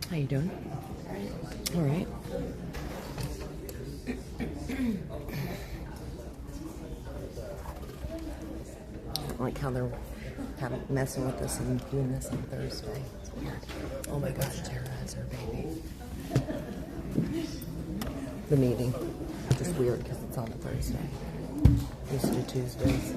How you doing? All right. I like how they're kind of messing with us and doing this on Thursday. It's weird. Oh my gosh, Tara has her baby. The meeting. Just weird because it's on a Thursday. Used to Tuesdays.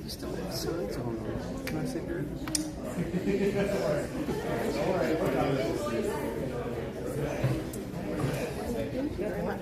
Still have signs on them. Can I sit here? Thank you very much.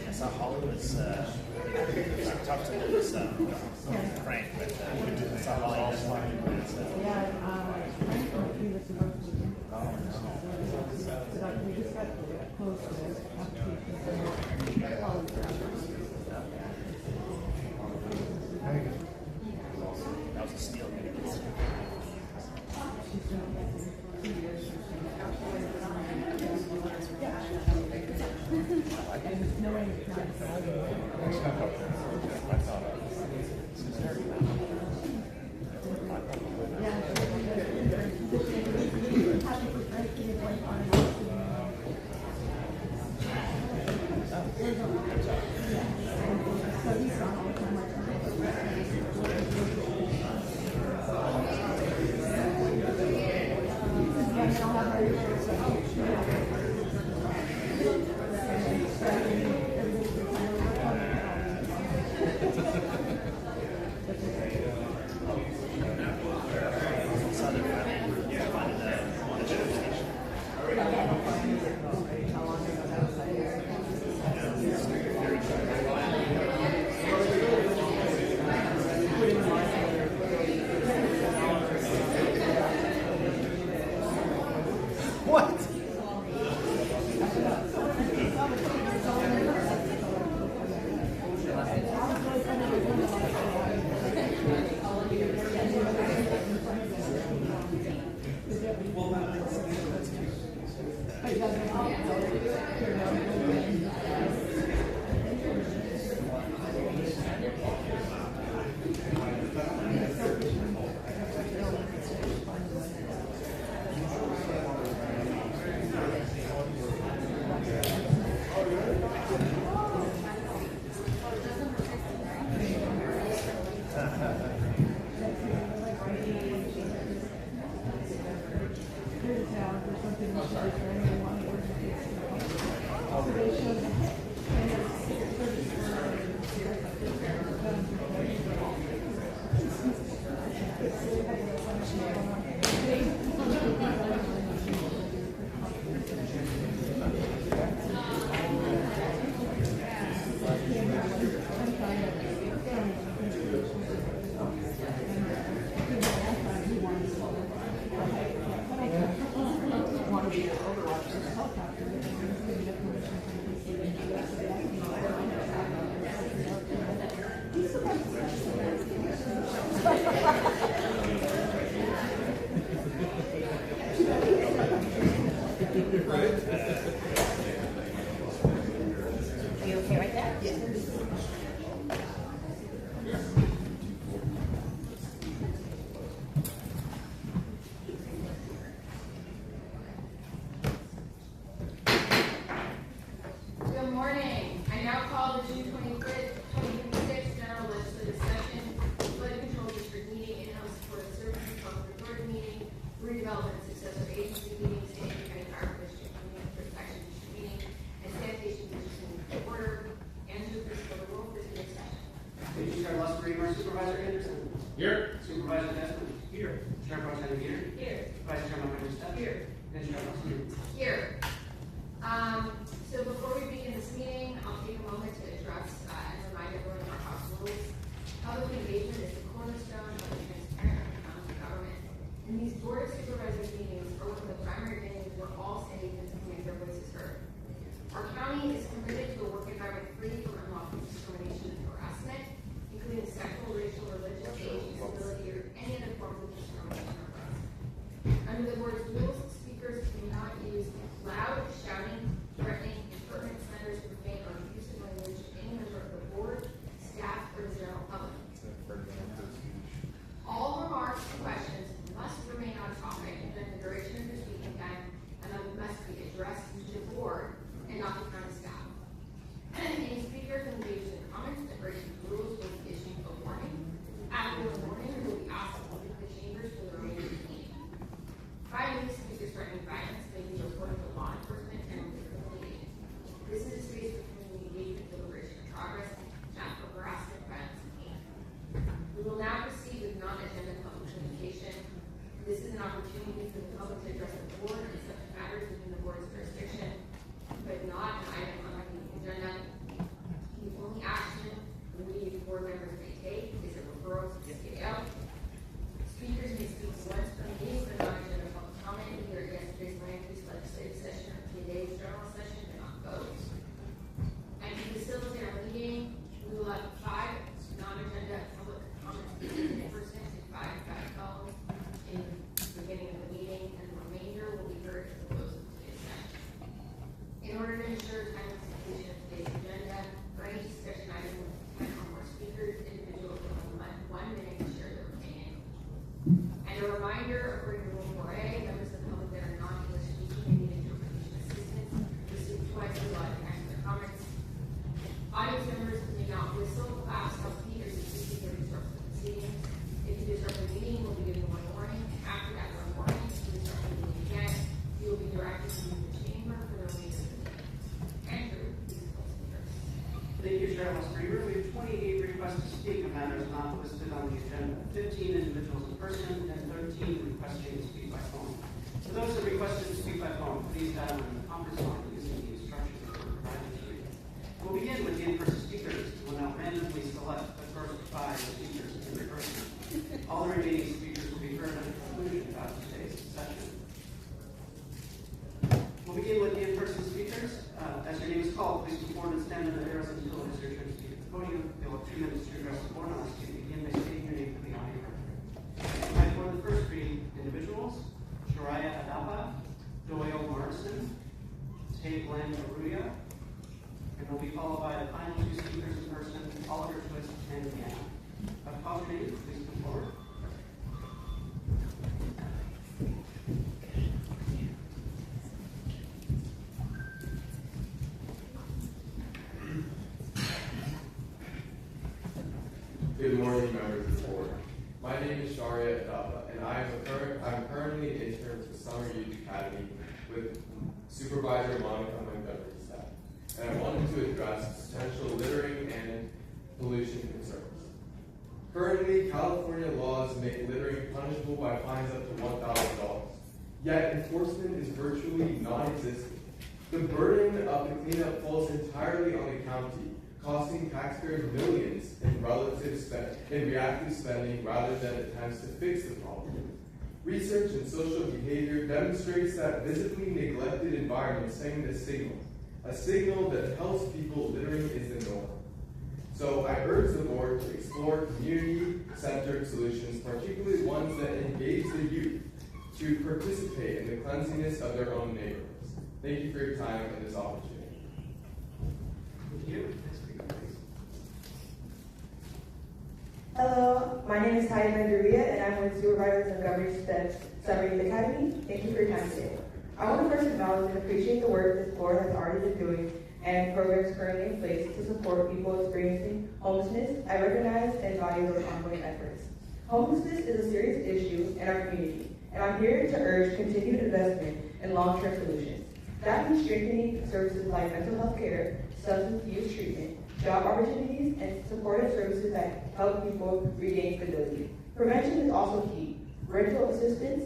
I saw Hollywood's, I talked to Louis, Frank, but I saw Hollywood's, that was a steal. You okay right there? Yeah. Good morning. I now call the June 25th, 2026 General Legislative Session, Flood Control District meeting, in-house support services, public authority meeting, redevelopment successor agency meeting, State County Fire District meeting, protection district meeting, and sanitation district meeting to order. Andrew, please call the roll for today's session. Thank you, Chair Lustberg. Supervisor Anderson. Here. Supervisor Desmond. Here. Chair Pro Tem Peter. Here. Vice Chair Montgomery Stepp. Here. And Chair Lustberg. Here. So before we begin this meeting, I'll take a moment to address and remind everyone of our house rules. Public engagement is the cornerstone of a transparent and accountable government. And these Board of Supervisors meetings are one of the primary venues where all citizens can make their voices heard. Our county is committed to a work environment free from unlawful discrimination and harassment, including sexual, racial, religious, age, disability, or any other forms of discrimination or harassment. Under the board's rules, speakers cannot use loud, shouting, threatening, impertinent slurs, profane, or abusive language to any member of the board, staff, or the general public. All remarks and questions must remain on topic during the duration of your speaking time, and must be addressed to the board and not the county staff. Any speaker who engages in comments that break the rules will be issued a warning. After the warning, you will be asked to leave the chambers for the remainder of the meeting. Finally, speakers threatening violence may be reported to law enforcement and will be remediated. This is a space for community engagement, deliberation, and progress, not for harassment, violence, and hate. We will now proceed with non-agenda public communication. This is an opportunity for the public to address the board on such matters within the board's jurisdiction, but not an item on the agenda. The only action we board members may take is a referral to the CAO. Speakers may speak once per meeting for non-agenda public comment, either against today's land use legislative session or today's general session, and not vote. And to facilitate our meeting, we will have 5 non-agenda public comments in person and 5 back calls in the beginning of the meeting, and the remainder will be heard at the close of today's session. In order to ensure timely completion of today's agenda, for any discussion item with 10 or more speakers, individuals will have 1 minute to share their opinion. And a reminder, according to Rule 4A, members of the public that are non-English speaking may need interpretation assistance, receive twice the allotted time for their comments. Audience members may not whistle, clap, or speak, or speak or disrupt the proceedings. If you disrupt the meeting, you will be given 1 warning. After that 1 warning, if you disrupt the meeting again, you will be directed to leave the chamber for the remainder of the meeting. Andrew, please call speakers. Thank you, Chair Lustberg. We have 28 requests to speak on matters not listed on the agenda. 15 individuals in person and 13 requesting to speak by phone. For those that requested to speak by phone, please dial in the conference line using the instructions that were provided to you. We'll begin with the in-person speakers. We'll now randomly select the first 5 speakers in person. All the remaining speakers will be heard at the conclusion of today's session. We'll begin with the in-person speakers. As your name is called, please come forward and stand in the arrows until it is your turn to speak at the podium. You'll have 2 minutes to address the board. I'll ask you to begin by stating your name for the audio record. I for the first 3 individuals: Shariah Adapa, Doyle Morrison, Tate Land Aruya, and will be followed by the final 2 speakers in person, Oliver Twist and Deanna. I've called your names. Please come forward. Good morning, members of the board. My name is Sharia Adapa, and I'm currently an intern at the Summer Youth Academy with Supervisor Monica Montgomery staff. And address potential littering and pollution concerns. Currently, California laws make littering punishable by fines up to $1,000. Yet enforcement is virtually non-existent. The burden of the cleanup falls entirely on the county, costing taxpayers millions in reactive spending rather than attempts to fix the problem. Research in social behavior demonstrates that visibly neglected environments send a signal that tells people littering is the norm. So I urge the board to explore community-centered solutions, particularly ones that engage the youth to participate in the cleanliness of their own neighborhoods. Thank you for your time and this opportunity. Thank you. Next speaker, please. Hello, my name is Taya Mandaria, and I'm with Supervisors of Government Steps, Southern Youth Academy. Thank you for your time today. I want to first acknowledge and appreciate the work this board has already been doing and programs currently in place to support people experiencing homelessness. I recognize and value those ongoing efforts. Homelessness is a serious issue in our community, and I'm here to urge continued investment in long-term solutions. That means strengthening services like mental health care, substance use treatment, job opportunities, and supportive services that help people regain stability. Prevention is also key. Rental assistance,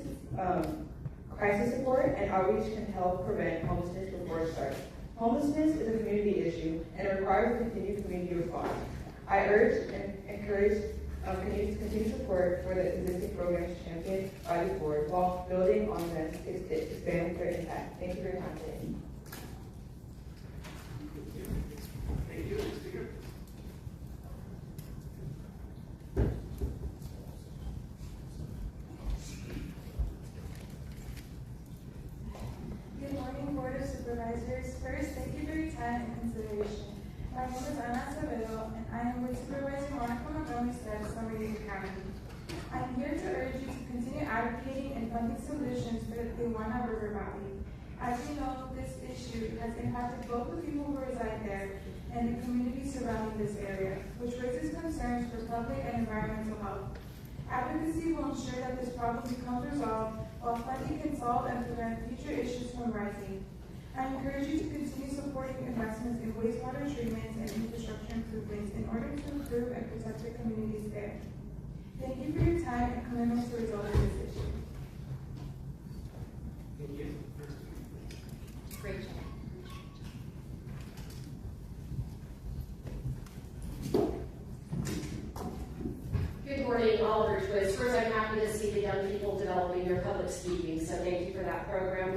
crisis support, and outreach can help prevent homelessness before it starts. Homelessness is a community issue, and it requires continued community response. I urge and encourage continued support for the existing programs championed by the board while building on them to expand their impact. Thank you for your time today. Thank you. Next speaker. Good morning, Board of Supervisors. First, thank you for your time and consideration. My name is Ana Acevedo, and I am with Supervisor Monica Montgomery Steps, Summer Youth Academy. I am here to urge you to continue advocating and funding solutions for the Tijuana River Valley. As you know, this issue has impacted both the people who reside there and the community surrounding this area, which raises concerns for public and environmental health. Advocacy will ensure that this problem becomes resolved, while funding can solve and prevent future issues from rising. I encourage you to continue supporting investments in wastewater treatments and infrastructure improvements in order to improve and protect the communities there. Thank you for your time and commitment to resolving this issue. Thank you. Great job. Good morning, Oliver Twist. First, I'm happy to see the young people developing their public speaking, so thank you for that program.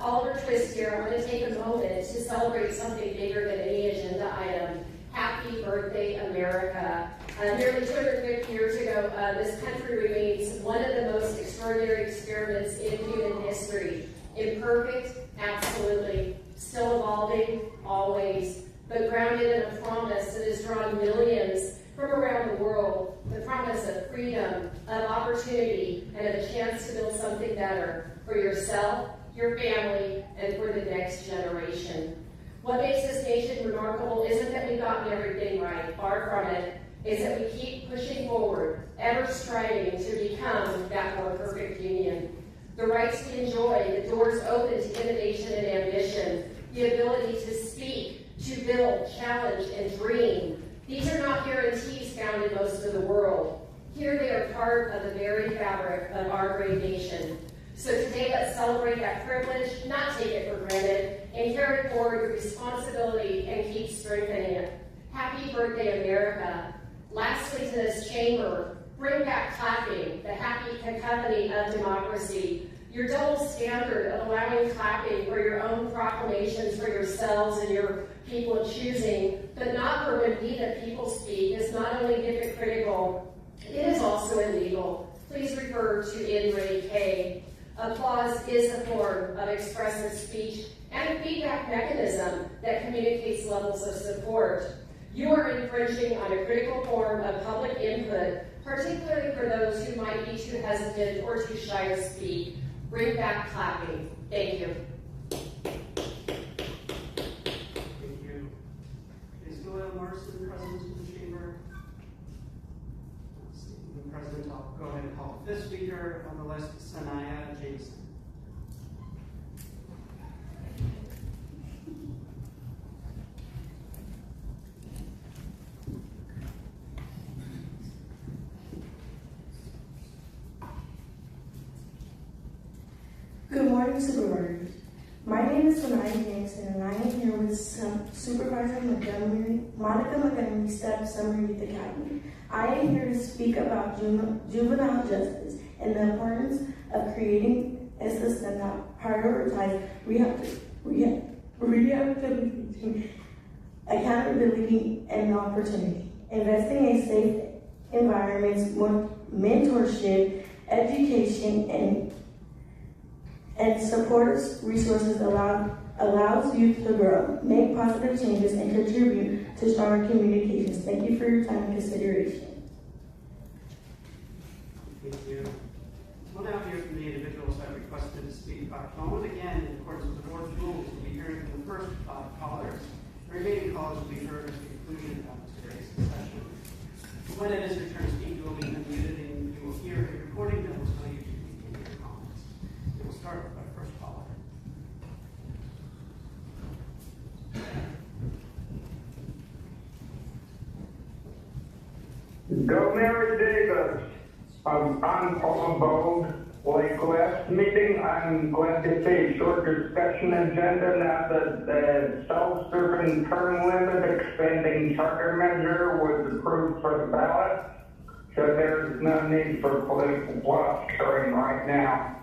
Oliver Twist here. I want to take a moment to celebrate something bigger than any agenda item. Happy birthday, America. Nearly 250 years ago, this country remains one of the most extraordinary experiments in human history. Imperfect, absolutely. Still evolving, always. But grounded in a promise that has drawn millions from around the world, the promise of freedom, of opportunity, and of a chance to build something better for yourself, your family, and for the next generation. What makes this nation remarkable isn't that we've gotten everything right, far from it. It's that we keep pushing forward, ever striving to become that more perfect union. The rights we enjoy, the doors open to innovation and ambition, the ability to speak, to build, challenge, and dream. These are not guarantees found in most of the world. Here they are part of the very fabric of our great nation. So today let's celebrate that privilege, not take it for granted, and carry forward the responsibility and keep strengthening it. Happy birthday, America. Lastly to this chamber, bring back clapping, the happy cacophony of democracy. Your double standard of allowing clapping for your own proclamations for yourselves and your people of choosing, but not for when we the people speak, is not only hypocritical, it is also illegal. Please refer to In Re K. Applause is a form of expressive speech and a feedback mechanism that communicates levels of support. You are infringing on a critical form of public input, particularly for those who might be too hesitant or too shy to speak. Bring back clapping. Thank you. Thank you. Is Doyle Morrison present in the chamber? The president, I'll go ahead and call the fifth speaker on the list, Sanaya Jameson. morning, Supervisors. My name is Sanaya Jameson, and I am here with Supervisor Monica Montgomery, Step Summer Youth Academy. I am here to speak about juvenile justice and the importance of creating a system that prioritizes rehabilitation, accountability, and opportunity. Investing in safe environments, mentorship, education, and support resources allows youth to grow, make positive changes, and contribute to stronger communications. Thank you for your time and consideration. Thank you. We'll now hear from the individuals that requested to speak. Once again, in accordance with the board's rules, we'll be hearing from the first callers. The remaining callers will be heard at the conclusion of today's session. When it is your turn to speak, you will be unmuted and you will hear a recording that will tell you to begin your comments. We will start with our first caller. Go Mary Davis. I'm Paul Bode. Like last meeting, I'm glad to say a short discussion agenda now that the self-serving term limit expanding charter measure was approved for the ballot. So there's no need for political posturing right now.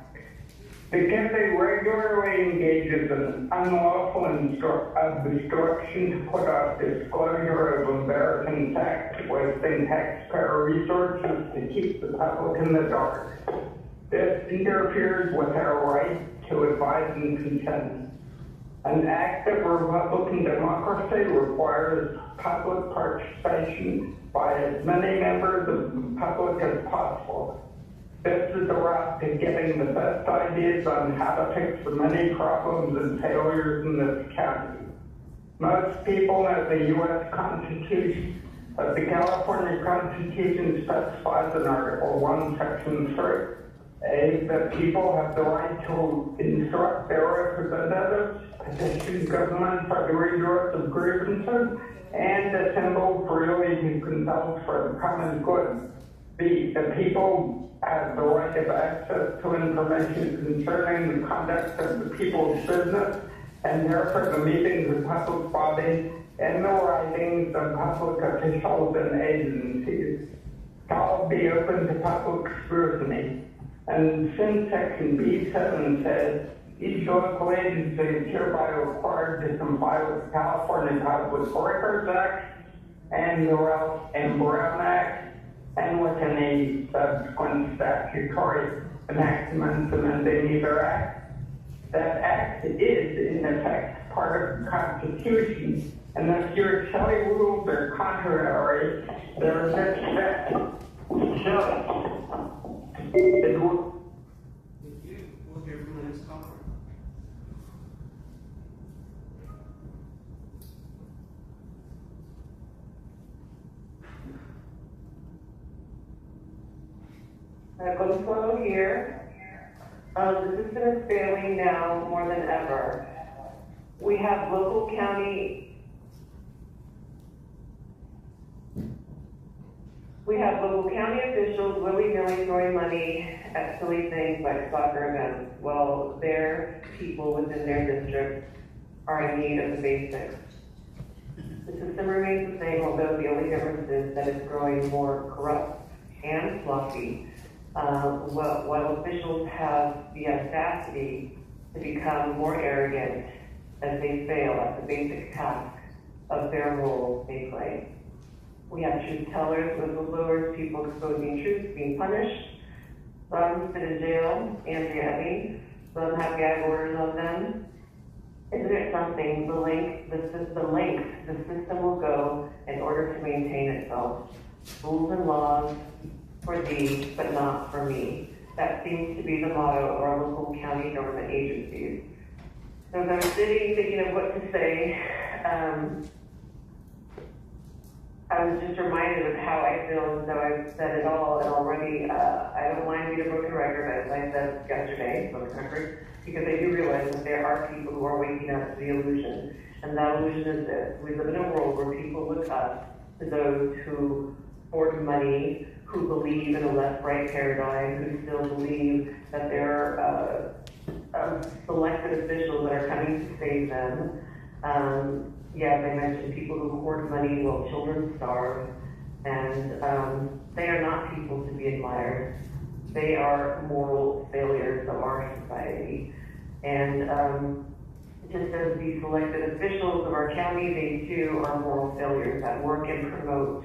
The county regularly engages in unlawful obstruction to put off disclosure of embarrassing tax, wasting taxpayer resources to keep the public in the dark. This interferes with our right to advise and consent. An active Republican democracy requires public participation by as many members of the public as possible. This is the route to getting the best ideas on how to fix the many problems and failures in this county. Most people know the U.S. Constitution, but the California Constitution specifies in Article 1, Section 3, that people have the right to instruct their representatives, petition government for the redress of grievances, and assemble freely to consult for the common good. The people have the right of access to information concerning the conduct of the people's business, and therefore the meetings of public bodies and the writings of public officials and agencies shall be open to public scrutiny. And since Section B7 says each local agency is hereby required to comply with the California Public Records Act and the Ralph M. Brown Act, and with any subsequent statutory enactments amending either act. That act is, in effect, part of the Constitution, and if your Shelley rules are contrary, there is no step. Thank you. We'll hear from the next caller. Consuelo here. The system is failing now more than ever. We have local county officials willy-nilly throwing money at silly things like soccer events, while their people within their district are in need of the basics. The system remains the same, although the only difference is that it's growing more corrupt and sloppy. While officials have the audacity to become more arrogant as they fail at the basic task of their role they play. We have truth tellers, whistleblowers, people exposing truth being punished. Some sit in jail, Andrea Ebby. Some have gag orders on them. Isn't it something, the length the system will go in order to maintain itself? Rules and laws for thee, but not for me. That seems to be the motto of our local county government agencies. So as I'm sitting thinking of what to say, I was just reminded of how I feel as though I've said it all, and already I don't mind being a broken record, as I said yesterday, broken record, because I do realize that there are people who are waking up to the illusion. And that illusion is this: we live in a world where people look up to those who hoard money, who believe in a left-right paradigm, who still believe that their of selected officials that are coming to save them. Yeah, they mentioned people who hoard money while children starve, and they are not people to be admired. They are moral failures of our society. And just as the selected officials of our county, they too are moral failures that work and promote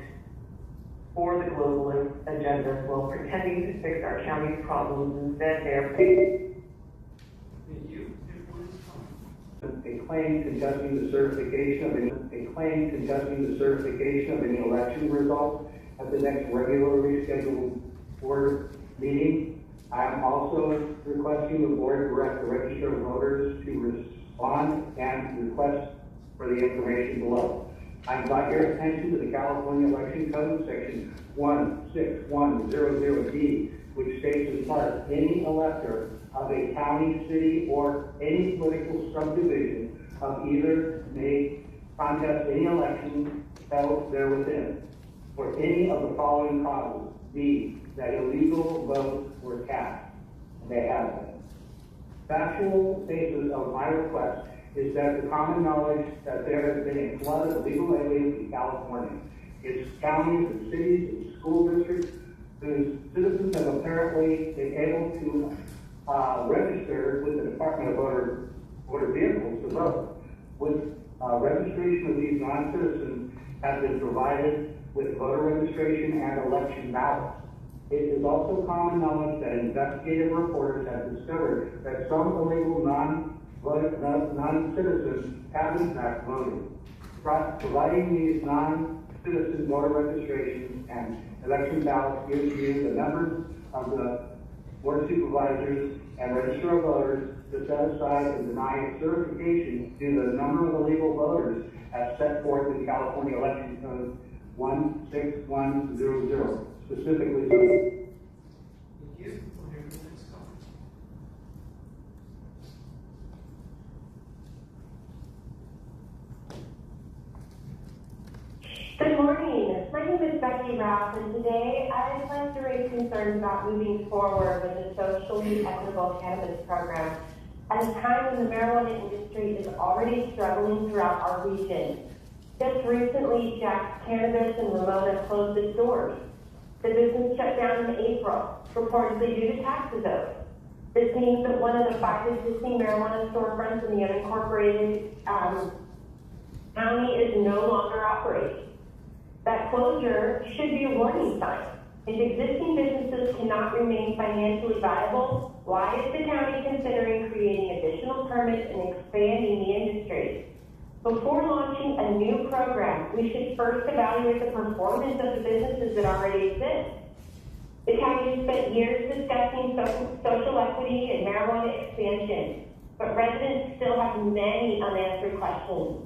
for the globalist agenda while pretending to fix our county's problems. Instead, they are Thank you. A claim contesting the certification of any election results at the next regularly scheduled board meeting. I am also requesting the board direct the register of voters to respond and request for the information below. I invite your attention to the California Election Code, section 16100D, which states as part, any elector of a county, city, or any political subdivision of either may contest any election held therewithin for any of the following causes. B, that illegal votes were cast. They have been. Factual basis of my request is that the common knowledge that there has been a flood of legal aliens in California. It's counties and cities and school districts whose citizens have apparently been able to register with the Department of Motor Vehicles to vote. With registration of these non-citizens has been provided with voter registration and election ballots. It is also common knowledge that investigative reporters have discovered that some illegal non-citizens have in fact voted. Providing these non-citizen voter registrations and election ballots gives you the numbers of the board of supervisors and register of voters to set aside and deny certification due to the number of illegal voters as set forth in California Election Code 16100, specifically. Thank you. We'll hear from the next caller. Good morning. My name is Becky Rouse, and today I'd like to raise concerns about moving forward with the socially equitable cannabis program at a time when the marijuana industry is already struggling throughout our region. Just recently, Jack's Cannabis in Ramona closed its doors. The business shut down in April, purportedly due to taxes owed. This means that one of the 5 existing marijuana storefronts in the unincorporated county is no longer operating. That closure should be a warning sign. If existing businesses cannot remain financially viable, why is the county considering creating additional permits and expanding the industry? Before launching a new program, we should first evaluate the performance of the businesses that already exist. The county has spent years discussing social equity and marijuana expansion, but residents still have many unanswered questions.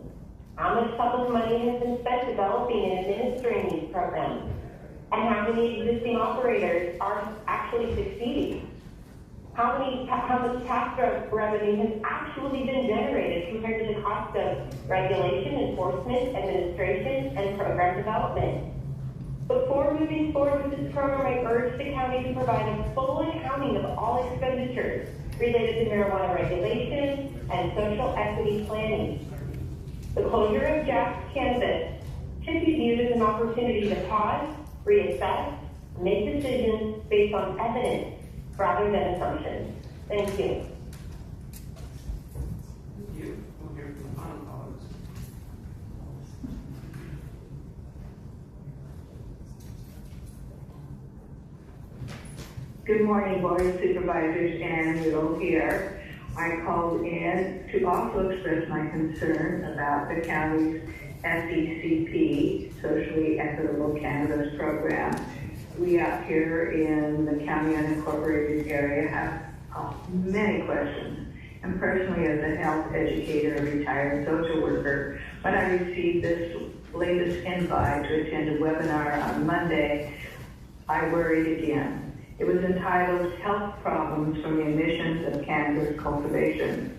How much public money has been spent developing and administering these programs? And how many existing operators are actually succeeding? How much tax revenue has actually been generated compared to the cost of regulation, enforcement, administration, and program development? Before moving forward with this program, I urge the county to provide a full accounting of all expenditures related to marijuana regulation and social equity planning. The closure of Jack's Cannabis should be viewed as an opportunity to pause, reassess, and make decisions based on evidence rather than assumptions. Thank you. Thank you. We'll hear from the final callers. Good morning, Board of Supervisors, Ann Whittle here. I called in to also express my concern about the county's SECP, Socially Equitable Cannabis Program. We out here in the county unincorporated area have many questions. And personally, as a health educator and retired social worker, when I received this latest invite to attend a webinar on Monday, I worried again. It was entitled Health Problems from the Emissions of Cannabis Cultivation.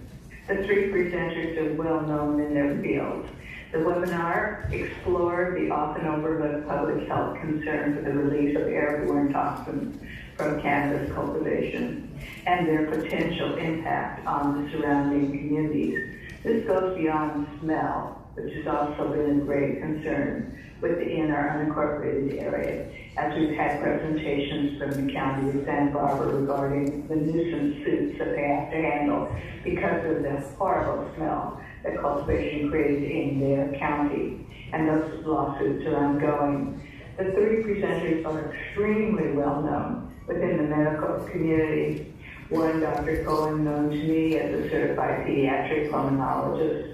The 3 presenters are well known in their fields. The webinar explored the often overlooked public health concern for the release of airborne toxins from cannabis cultivation and their potential impact on the surrounding communities. This goes beyond smell, which has also been a great concern within our unincorporated area, as we've had presentations from the county of Santa Barbara regarding the nuisance suits that they have to handle because of the horrible smell that cultivation creates in their county. And those lawsuits are ongoing. The three presenters are extremely well known within the medical community. One, Dr. Cohen, known to me as a certified pediatric pulmonologist.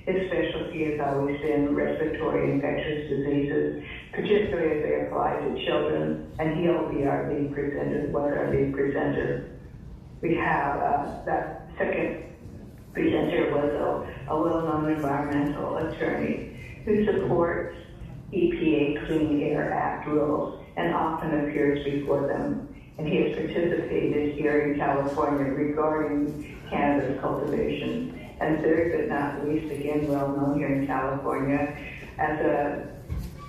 His specialty has always been respiratory infectious diseases, particularly as they apply to children, and he'll be our lead presenter, was our lead presenter. We have that second presenter was a well-known environmental attorney who supports EPA Clean Air Act rules and often appears before them. And he has participated here in California regarding cannabis cultivation. And third but not least, again well known here in California, as a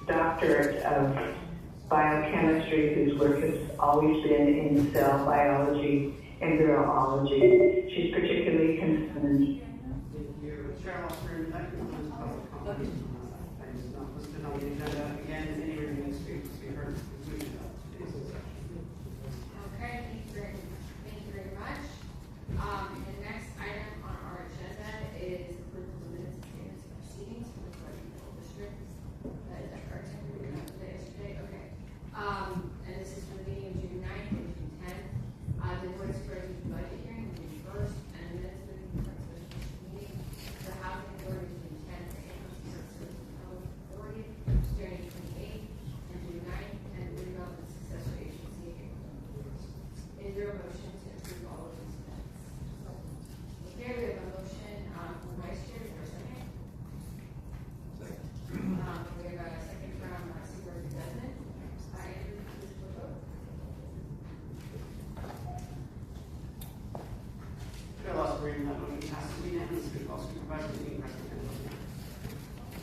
doctorate of biochemistry whose work has always been in cell biology and virology. She's particularly concerned. Chair Osborne, that concludes public comment. Items not listed on the agenda. Again, any remaining speakers be heard at the conclusion of today's session. Okay, thank you very much. The next item on our agenda is approval of minutes and statements of proceedings for the Pleasantville District. Is that correct? We got today, yesterday? Okay. And this is for the meeting of June 9th and June 10th. The board is for the budget hearing on June 1st, and the minutes for the special meeting. The housing authority June 10th, and the services authority during 28th and June 9th, and the redevelopment successor agency. Is there a motion to approve all of these minutes? Okay, we have a motion from Vice Chair. Is there a second? We have a second from Supervisor Desmond. Andrew, please vote. Chair Osborne, that motion passes unanimously. All supervisors being present and voting.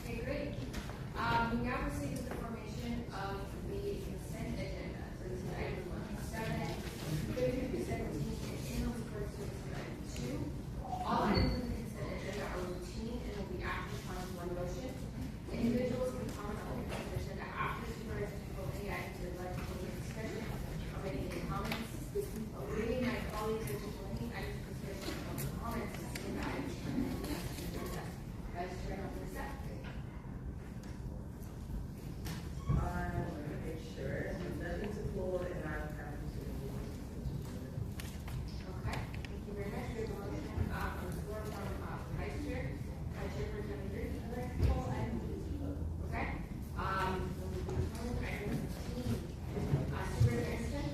Okay, great. We now proceed to the formation of the consent agenda. So this is item 107, 3217, and in-house court services item 2. All items in the consent agenda are routine and will be acted upon as one motion. Individuals can comment on the consent agenda after supervisors vote any items they'd like to take into discussion or make any comments. Reading my colleagues are to any items for discussion or comments in the items on the consent agenda. Vice Chair, on the set. I want to make sure nothing to pull in our Okay, thank you very much. We have a motion from the floor from Vice Chair, Chairperson Andrews. Okay. Item 15. Supervisor Anderson?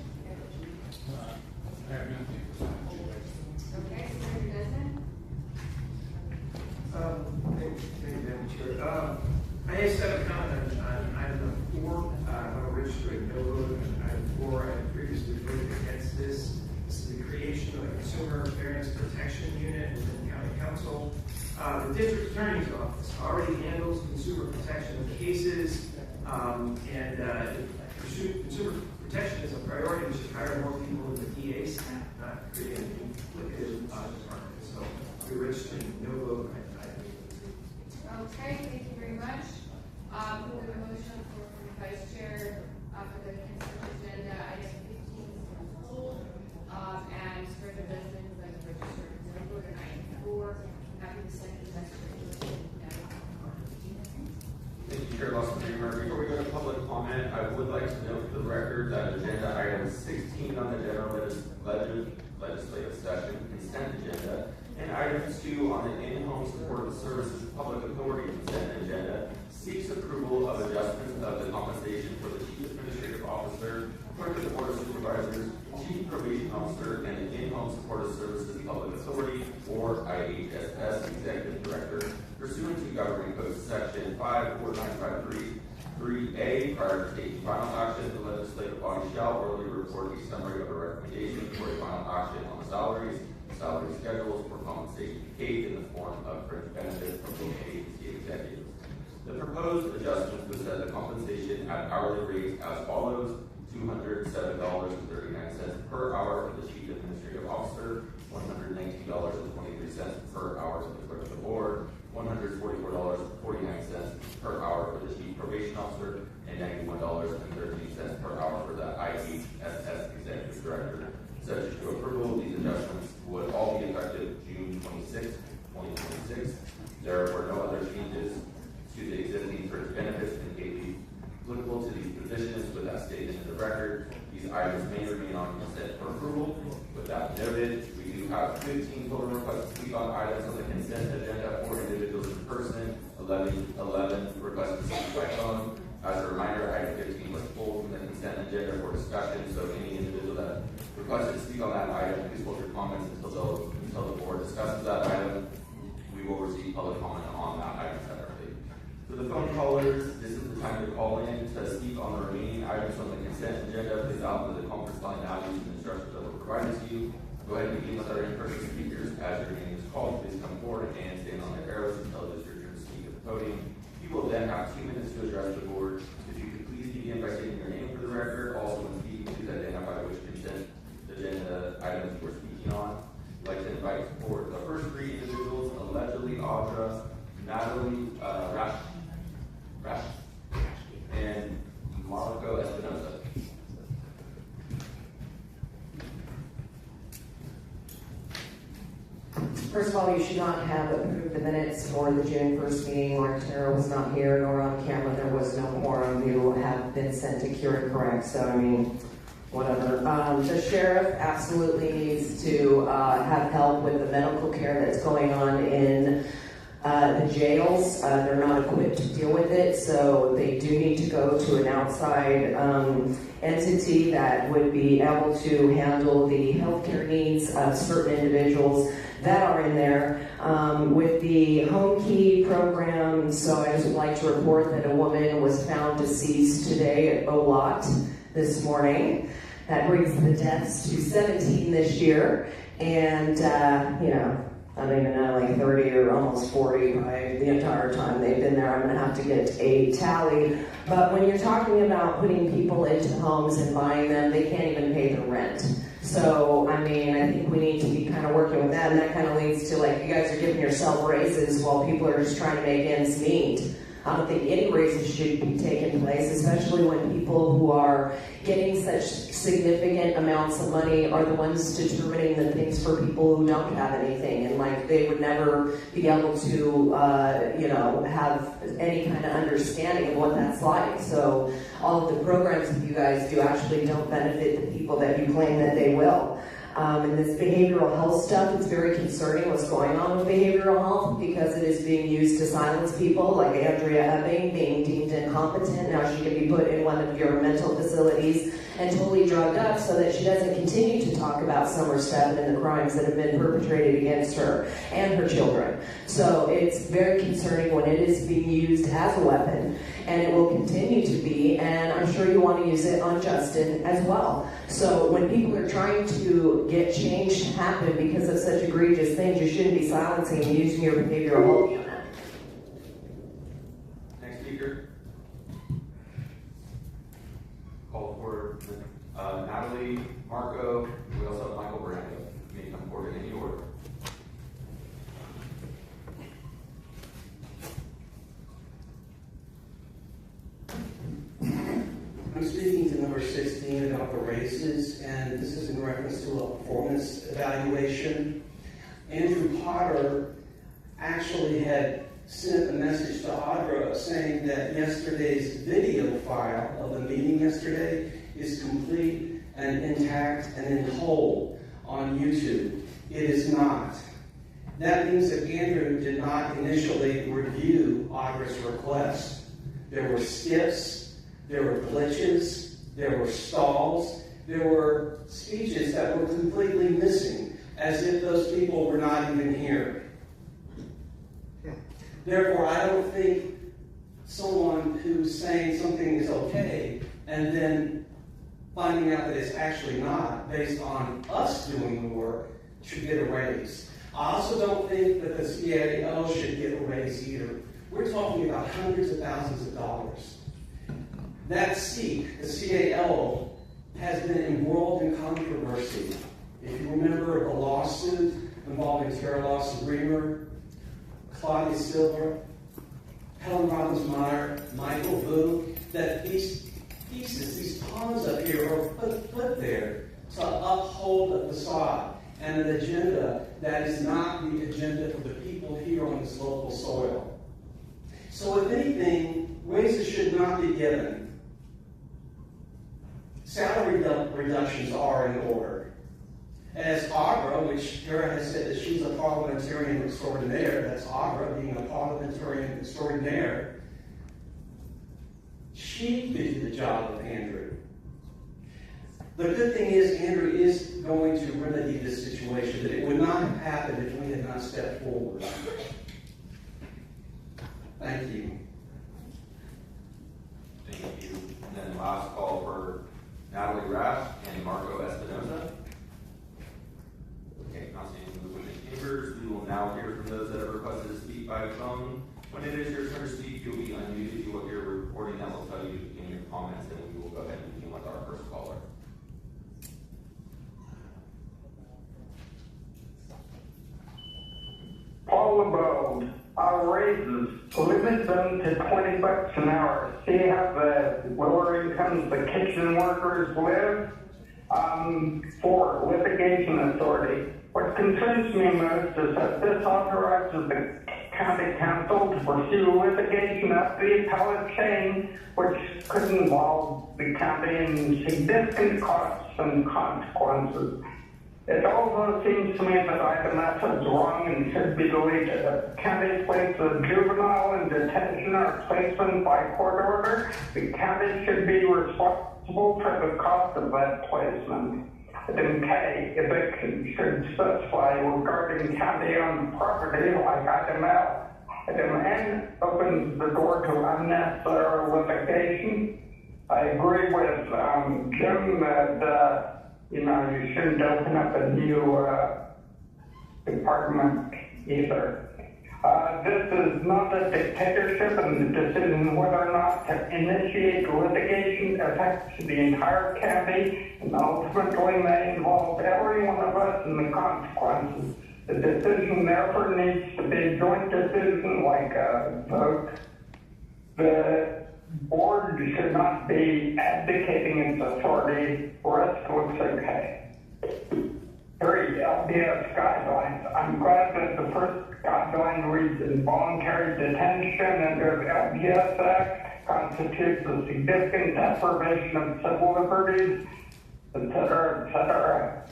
Okay, Supervisor Desmond? Thank you, Madam Chair. I just have a comment on item number 4. I'm registering no vote on item 4. I had previously voted against this. This is the creation of a Consumer Fairness Protection Unit within the County Council. The District Attorney's Office already handles consumer protection cases, and if consumer protection is a priority, we should hire more people in the DA staff, not create a duplicative department. So we're registering no vote on item 4. Okay, thank you very much. We have a motion from Vice Chair for the consent agenda. Item 15 is on hold. And Supervisor Desmond would like to register no vote on item 4. I'm happy to send the Vice Chair. Thank you, Chair Lawson. Before we go to public comment, I would like to note for the record that agenda item 16 on the general legislative session consent agenda and item 2 on the in-home supportive services public authority consent agenda seeks approval of adjustments of the compensation for the Chief Administrative Officer, Clerk of the Board of Supervisors, Chief Probation Officer, and the in-home supportive services public authority, or IHSS Executive Director, pursuant to Governing Code Section 54953(3)A. Prior to taking final action, the legislative body shall orally report a summary of a recommendation for a final action on salaries, salary schedules, or compensation paid in the form of fringe benefits from local agency executives. The proposed adjustments would set the compensation at hourly rates as follows: $207.39 per hour for the chief administrative officer, $119.23 per hour for the clerk of the board, $144.49 per hour for the chief probation officer, and $91.13 per hour for the IHSS executive director. Subject to approval, these adjustments would all be effective June 26, 2026. There were no other changes to the existing fringe benefits indicating applicable to these positions with that stated in the record. These items may remain on consent for approval. With that noted, we do have 15 total requests to speak on items on the consent agenda for individuals in person, 11 requests to speak by phone. As a reminder, item 15 was pulled from the consent agenda for discussion, so any individual that requested to speak on that item, please hold your comments until the board discusses that item. We will receive public comment on that item separately. For the phone callers, this is the time to call in to speak on the remaining items on the consent agenda. Please output the conference line now using the instructions that were provided to you. Go ahead and begin with our in-person speakers. As your name is called, please come forward and stand on the arrows until it is your turn to speak at the podium. You will then have 2 minutes to address the board. If you could please begin by stating your name for the record. Also, when speaking, please identify which consent agenda items you are speaking on. I'd like to invite forward the first 3 individuals, allegedly Audra, Natalie Rash, and Marco Espinosa. First of all, you should not have approved the minutes for the June 1st meeting. Mark Tara was not here, nor on camera. There was no quorum. You have been sent to cure and correct. So, I mean, whatever. The sheriff absolutely needs to have help with the medical care that's going on in the jails. They're not equipped to deal with it, so they do need to go to an outside entity that would be able to handle the healthcare needs of certain individuals that are in there. With the home key program, so I just would like to report that a woman was found deceased today at Olot this morning. That brings the deaths to 17 this year, and I don't even know, like 30 or almost 40 by the entire time they've been there. I'm going to have to get a tally. But when you're talking about putting people into homes and buying them, they can't even pay the rent. So, I mean, I think we need to be kind of working with that, and that kind of leads to, like, you guys are giving yourself raises while people are just trying to make ends meet. I don't think any raises should be taking place, especially when people who are getting such significant amounts of money are the ones determining the things for people who don't have anything, and like they would never be able to, have any kind of understanding of what that's like. So all of the programs that you guys do actually don't benefit the people that you claim that they will. And this behavioral health stuff, it's very concerning what's going on with behavioral health because it is being used to silence people, like Andrea Ebbing being deemed incompetent. Now she can be put in one of your mental facilities and totally drugged up so that she doesn't continue to talk about Summer Step and the crimes that have been perpetrated against her and her children. So it's very concerning when it is being used as a weapon, and it will continue to be, and I'm sure you want to use it on Justin as well. So when people are trying to get change to happen because of such egregious things, you shouldn't be silencing and using your behavioral health unit. Next speaker. Call for Natalie, Marco. We also have Michael Brando. You may come forward in any order. I'm speaking to number 16 about the raises, and this is in reference to a performance evaluation. Andrew Potter actually had sent a message to Audra saying that yesterday's video file of the meeting yesterday is complete and intact and in whole on YouTube. It is not. That means that Andrew did not initially review Audra's request. There were skips, there were glitches, there were stalls, there were speeches that were completely missing, as if those people were not even here. Therefore, I don't think someone who's saying something is okay and then finding out that it's actually not, based on us doing the work, should get a raise. I also don't think that the CAO should get a raise either. We're talking about hundreds of thousands of dollars. That seat, the CAO, has been embroiled in controversy. If you remember the lawsuit involving Tara Lawson-Remer, Claudia Silver, Helen Robbins-Meyer, Michael Vu, that these pieces, these pawns up here are put there to uphold a facade and an agenda that is not the agenda for the people here on this local soil. So if anything, raises should not be given. Salary reductions are in order. As Agra, which Tara has said that she's a parliamentarian extraordinaire, that's Agra being a parliamentarian extraordinaire, she could do the job of Andrew. The good thing is Andrew is going to remedy this situation, that it would not have happened if we had not stepped forward. Thank you. Thank you. And then last call for Natalie Rash and Marco Espinosa. Okay, not seeing any movement in chambers. We will now hear from those that have requested to speak by phone. When it is your turn to speak, you'll be unmuted. You will hear a recording that will tell you in your comments, and we will go ahead and begin with our first caller. Paul LeBeau, our raises, limit them to $20 an hour. See how the lower incomes, the kitchen workers live? For litigation authority. What concerns me most is that this authorizes the county council to pursue litigation up the appellate chain, which could involve the county in significant costs and consequences. It also seems to me that item F is wrong and should be deleted. If the county places a juvenile in detention or placement by court order, the county should be responsible for the cost of that placement. Item K, eviction should specify regarding county-owned property like item L. Item N opens the door to unnecessary litigation. I agree with Jim that you shouldn't open up a new department either. This is not a dictatorship, and the decision whether or not to initiate litigation affects the entire county, and ultimately may involve every one of us in the consequences. The decision therefore needs to be a joint decision, like a vote. The board should not be abdicating its authority. The rest looks okay. 3, LDS guidelines. I'm glad that the first guideline reads involuntary detention under the LDS Act constitutes a significant deprivation of civil liberties, etc., etc.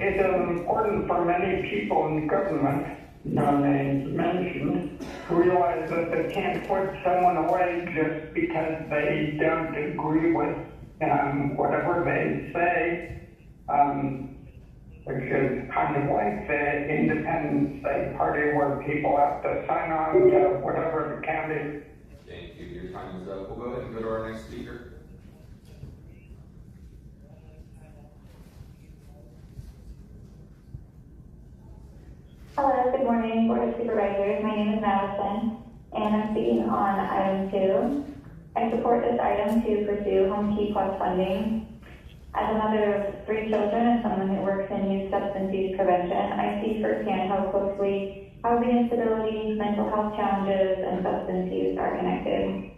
It is important for many people in government, no names mentioned, to realize that they can't put someone away just because they don't agree with whatever they say, which is kind of like the Independence Day party where people have to sign on to whatever the county. Thank you. Your time is up. We'll go ahead and go to our next speaker. Hello, good morning, Board of Supervisors. My name is Madison, and I'm speaking on item 2. I support this item to pursue Home Key Plus funding. As a mother of 3 children and someone who works in youth substance use prevention, I see firsthand how closely housing instability, mental health challenges, and substance use are connected.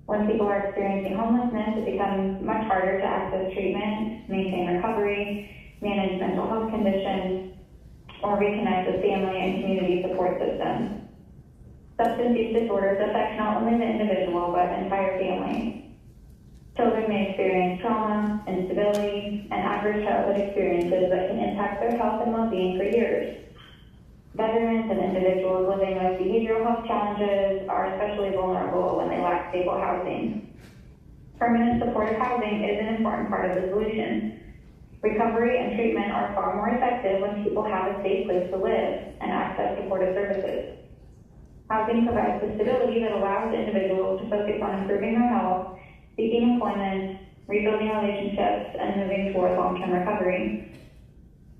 When people are experiencing homelessness, it becomes much harder to access treatment, maintain recovery, manage mental health conditions, or reconnect with family and community support systems. Substance use disorders affect not only the individual, but entire families. Children may experience trauma, instability, and adverse childhood experiences that can impact their health and well-being for years. Veterans and individuals living with behavioral health challenges are especially vulnerable when they lack stable housing. Permanent supportive housing is an important part of the solution. Recovery and treatment are far more effective when people have a safe place to live and access supportive services. Housing provides the stability that allows individuals to focus on improving their health, seeking employment, rebuilding relationships, and moving toward long-term recovery.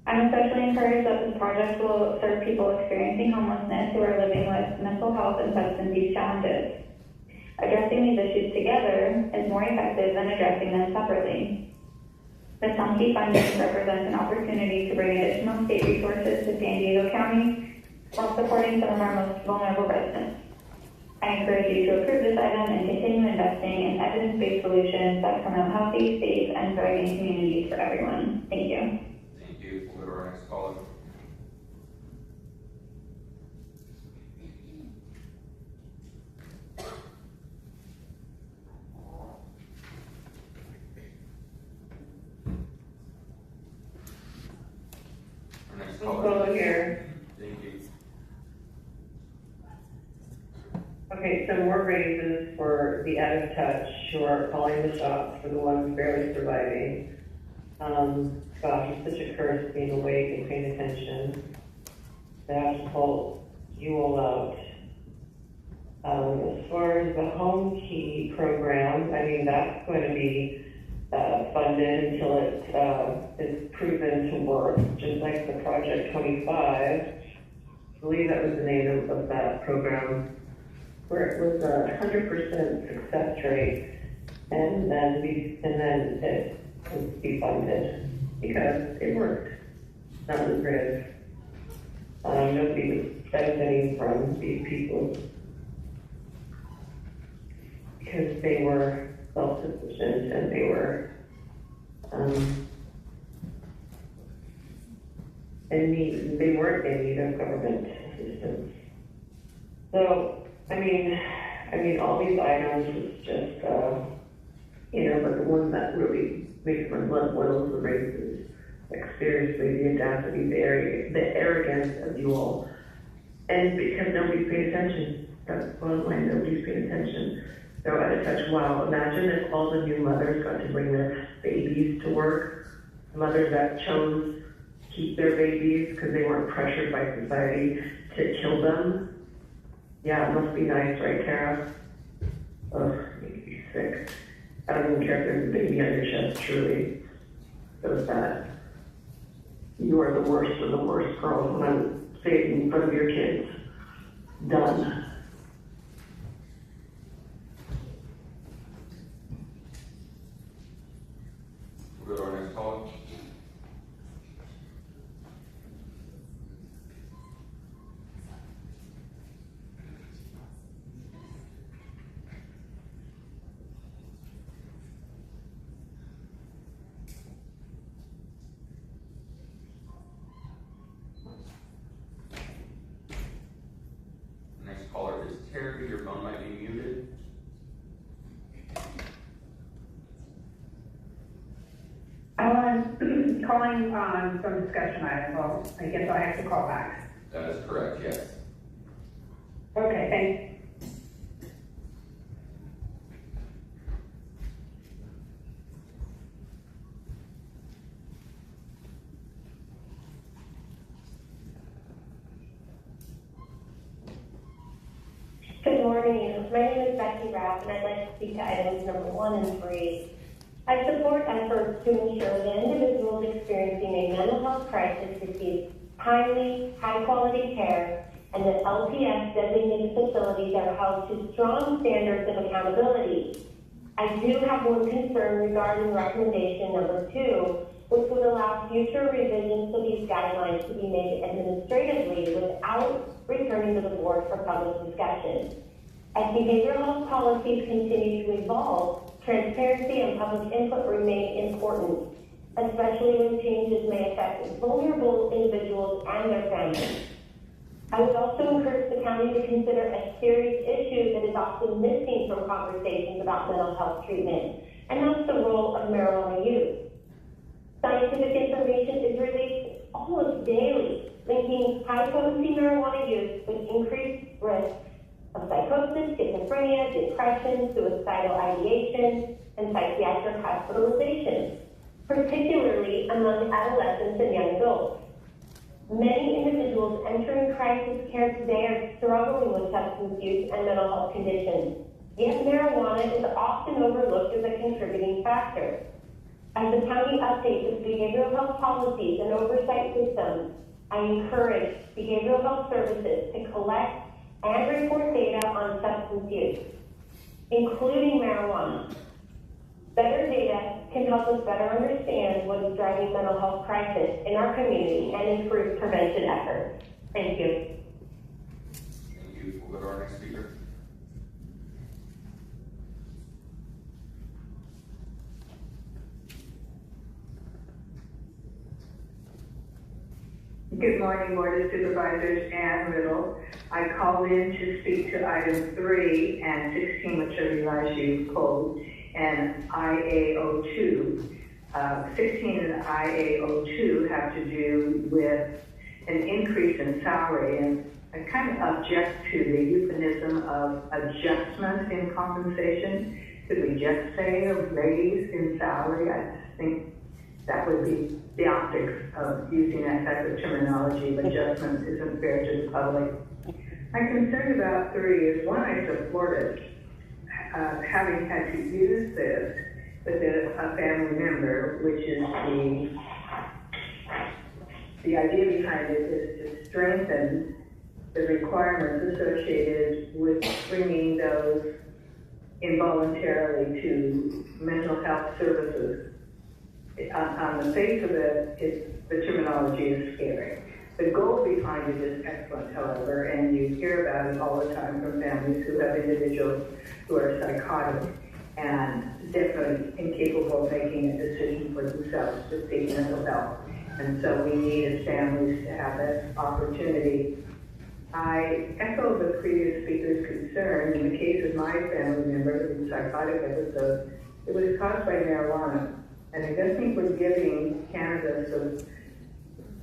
I'm especially encouraged that this project will serve people experiencing homelessness who are living with mental health and substance use challenges. Addressing these issues together is more effective than addressing them separately. The Chunky funding represents an opportunity to bring additional state resources to San Diego County while supporting some of our most vulnerable residents. I encourage you to approve this item and continue investing in evidence-based solutions that promote healthy, safe, and thriving communities for everyone. Thank you. Thank you. We'll go to our next caller. Our next caller. Caller here. Thank you. Okay, some more raises for the out of touch who are calling the shots for the ones barely surviving. Gosh, it's such a curse being awake and paying attention. They have to pull you all out. As far as the home key program, I mean, that's going to be funded until it is proven to work, just like the Project 25. I believe that was the name of that program, where it was a 100% success rate, and then it would be funded because it worked. Not the grid. Nobody was benefiting from these people because they were self-sufficient and they were they weren't in need of government assistance. So, I mean, all these items is just, but the one that really makes my blood boil is the raises. Like, seriously, the audacity, the arrogance of you all. And because nobody's paying attention. That's the bottom line, nobody's paying attention. So out of touch, wow, imagine if all the new mothers got to bring their babies to work. Mothers that chose to keep their babies because they weren't pressured by society to kill them. Yeah, it must be nice, right, Kara? Ugh, makes me sick. I don't even care if there's a baby on your chest, truly. So sad. You are the worst of the worst, girls, when I'm saying it in front of your kids. Done. We'll go to our next caller. Next caller is Terry. Your phone might be muted. I'm calling on some discussion item. Well, I guess I have to call back. That is correct, yes. Okay, thanks. Good morning. My name is Becky Rapp, and I'd like to speak to items number 1 and 3. I support efforts to ensure that individuals experiencing a mental health crisis receive timely, high-quality care, and that LPS designated facilities are held to strong standards of accountability. I do have one concern regarding recommendation number 2, which would allow future revisions to these guidelines to be made administratively without returning to the board for public discussion. As behavioral health policies continue to evolve, transparency and public input remain important, especially when changes may affect vulnerable individuals and their families. I would also encourage the county to consider a serious issue that is often missing from conversations about mental health treatment, and that's the role of marijuana use. Scientific information is released almost daily, linking high-potency marijuana use with increased risk of psychosis, schizophrenia, depression, suicidal ideation, and psychiatric hospitalization, particularly among adolescents and young adults. Many individuals entering crisis care today are struggling with substance use and mental health conditions, yet marijuana is often overlooked as a contributing factor. As the county updates its behavioral health policies and oversight systems, I encourage behavioral health services to collect and report data on substance use, including marijuana. Better data can help us better understand what is driving mental health crisis in our community and improve prevention efforts. Thank you. Thank you. We'll go to our next speaker. Good morning, Board of Supervisors, Ann Riddle. I called in to speak to item 3 and 16, which are revised use code, and IAO2. 16 and IAO2 have to do with an increase in salary, and I kind of object to the euphemism of adjustment in compensation. Could we just say a raise in salary? I just think that would be the optics of using that type of terminology. Adjustment isn't fair to the public. My concern about 3 is, one, I support it. Having had to use this with a family member, which is the idea behind it is to strengthen the requirements associated with bringing those involuntarily to mental health services. On the face of it, the terminology is scary. The goal behind it is excellent, however, and you hear about it all the time from families who have individuals who are psychotic and definitely incapable of making a decision for themselves to seek mental health. And so we need as families to have that opportunity. I echo the previous speaker's concern. In the case of my family member who's psychotic episode, it was caused by marijuana. And I just think we're giving Canada some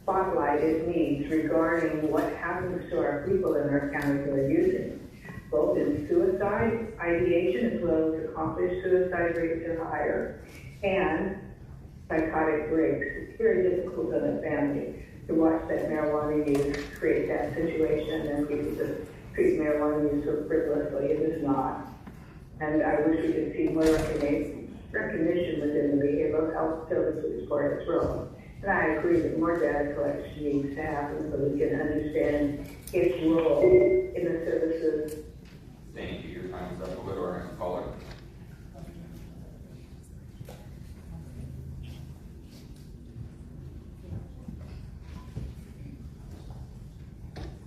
spotlight it needs regarding what happens to our people in our county who are using, both in suicide ideation as well as accomplished suicide rates are higher, and psychotic breaks. It's very difficult on a family to watch that marijuana use create that situation, and then people just treat marijuana use so frivolously. It is not. And I wish we could see more recognition within the behavioral health services for its role. And I agree that more data collection needs to happen so we can understand its role in the services. Thank you. Your time is up. We'll go to our next caller.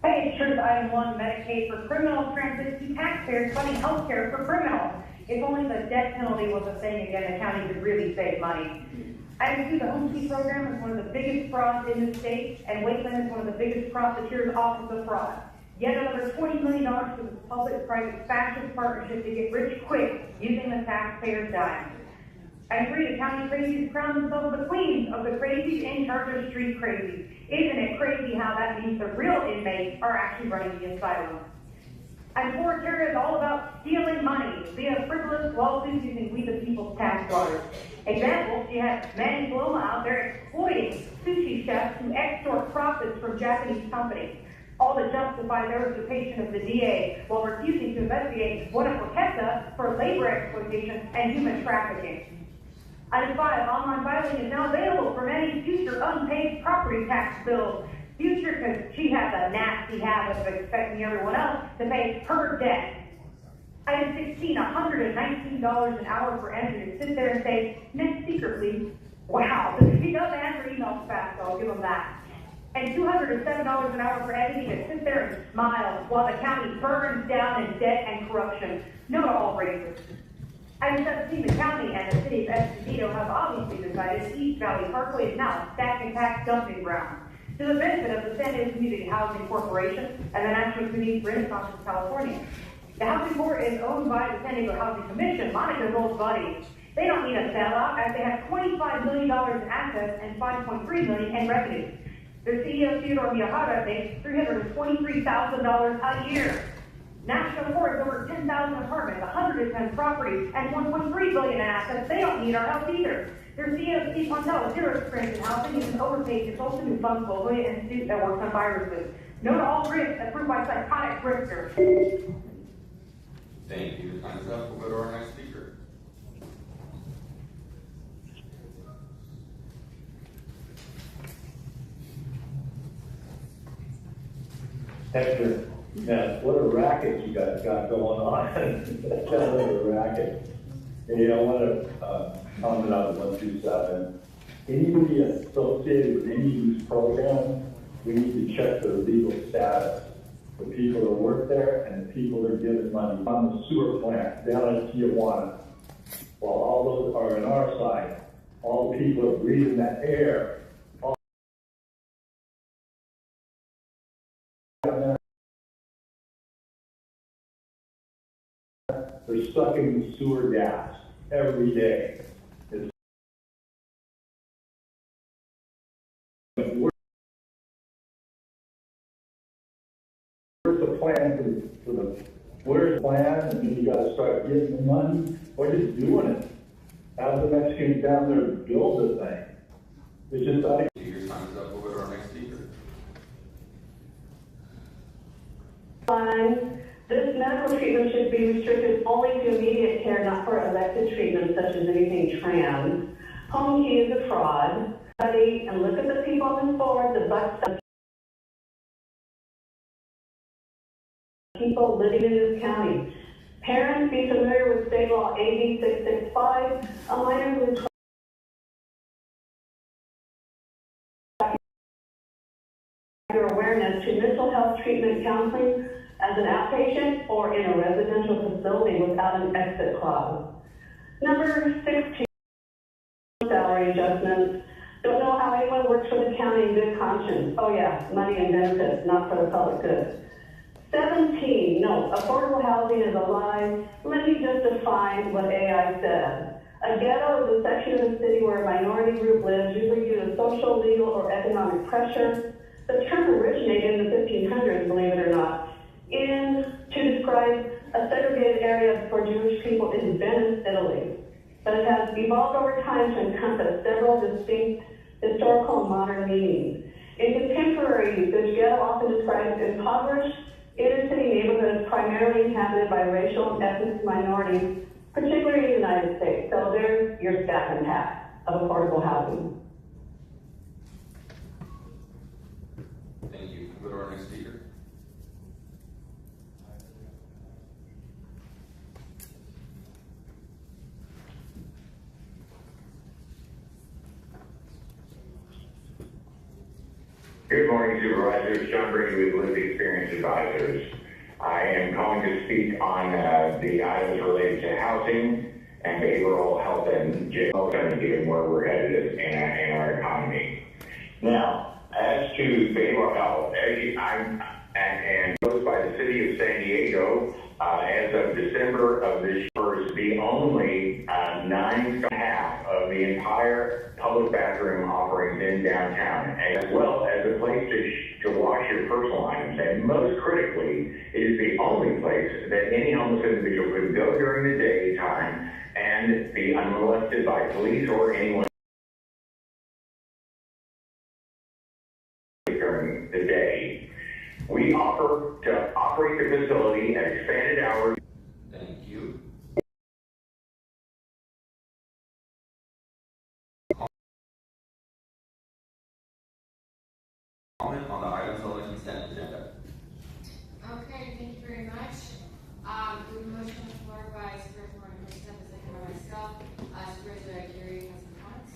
Hey, it's Truth Item 1, Medicaid for criminals transit to taxpayers funding health care for criminals. If only the death penalty was a thing again, the county could really save money. Item 2, the Home Key program is one of the biggest frauds in the state, and Wakeland is one of the biggest prosecutors' office of fraud. Yet another $20 million for the public-private fascist partnership to get rich quick using the taxpayers' dime. Item 3, the county crazies crown themselves the queens of the crazies in charge of street crazies. Isn't it crazy how that means the real inmates are actually running the asylum? Item 4, Terra is all about stealing money via frivolous lawsuits using We the People's tax dollars. Example, she has Manny Paloma out there exploiting sushi chefs who extort profits from Japanese companies, all to justify their usurpation of the DA while refusing to investigate Buena Protesta for labor exploitation and human trafficking. Item 5, online filing is now available for many future unpaid property tax bills. Future, because she has a nasty habit of expecting everyone else to pay her debt. Item 16, $119 an hour for Andrew to sit there and say, next speaker, please. Wow, he does answer emails fast, so I'll give him that. And $207 an hour for Eddie to sit there and smile while the county burns down in debt and corruption. No to all races. Item 17, the county and the city of Escondido have obviously decided East Valley Parkway is now a stack and tax dumping ground, to the benefit of the San Diego Community Housing Corporation and the National Community Renaissance of California. The housing board is owned by the San Diego Housing Commission, Monica's old buddies. They don't need a sellout, as they have $25 million in assets and $5.3 million in revenue. Their CEO, Theodore Miyahara, makes $323,000 a year. National Forest over 10,000 apartments, 110 properties, and $1.3 billion in assets. They don't need our help either. Their CEO, Steve Montel, zero experience in housing, is an overpaid consultant who funds globally an institute that works on viruses. No to all risks approved by psychotic grifters. Thank you. Your time is up. We'll go to our next speaker. Hector, now, what a racket you guys got going on. That's kind of a racket. Hey, I want to comment on 127. Anybody associated with any of these programs, we need to check their legal status. The people that work there and the people that are giving money on the sewer plant down in Tijuana. While all those are on our side, all the people that breathe in that air, they're sucking the sewer gas every day. Where's the plan for the where's the plan? And then you gotta start getting the money or just doing it. Have the Mexicans down there build the thing. It's just like. Your time is up. We'll go to our next speaker. This medical treatment should be restricted only to immediate care, not for elective treatment such as anything trans. Home key is a fraud. Study and look at the people on this board, the bucks. People living in this county. Parents, be familiar with state law AB 665. A minor who is your awareness to mental health treatment counseling as an outpatient or in a residential facility without an exit clause. Number 16, salary adjustments. Don't know how anyone works for the county in good conscience. Oh yeah, money and benefits, not for the public good. 17, no, affordable housing is a lie. Let me just define what AI said. A ghetto is a section of the city where a minority group lives, usually due to social, legal, or economic pressure. The term originated in the 1500s, believe it or not, to describe a segregated area for Jewish people in Venice, Italy. But it has evolved over time to encompass several distinct historical and modern meanings. In contemporary usage, ghetto often describes impoverished inner-city neighborhoods primarily inhabited by racial and ethnic minorities, particularly in the United States. So there's your stack and pack of affordable housing. Thank you. Go to our next speaker. Good morning, Supervisors. John Brady with Lived Experience Advisors. I am calling to speak on the items related to housing and behavioral health and jail, given where we're headed in our economy. Now, as to behavioral health, and goes by the city of San Diego, as of December of this year, the only 9.5 of the entire public bathroom offerings in downtown, as well as a place to wash your personal items. And most critically, it is the only place that any homeless individual could go during the daytime and be unmolested by police or anyone during the day. We offer to operate the facility at expanded hours. Thank you. Comment on the items on the consent agenda. Okay, thank you very much. We have a motion on the floor by Supervisor Martin, second by myself. Supervisor Aguirre has some comments.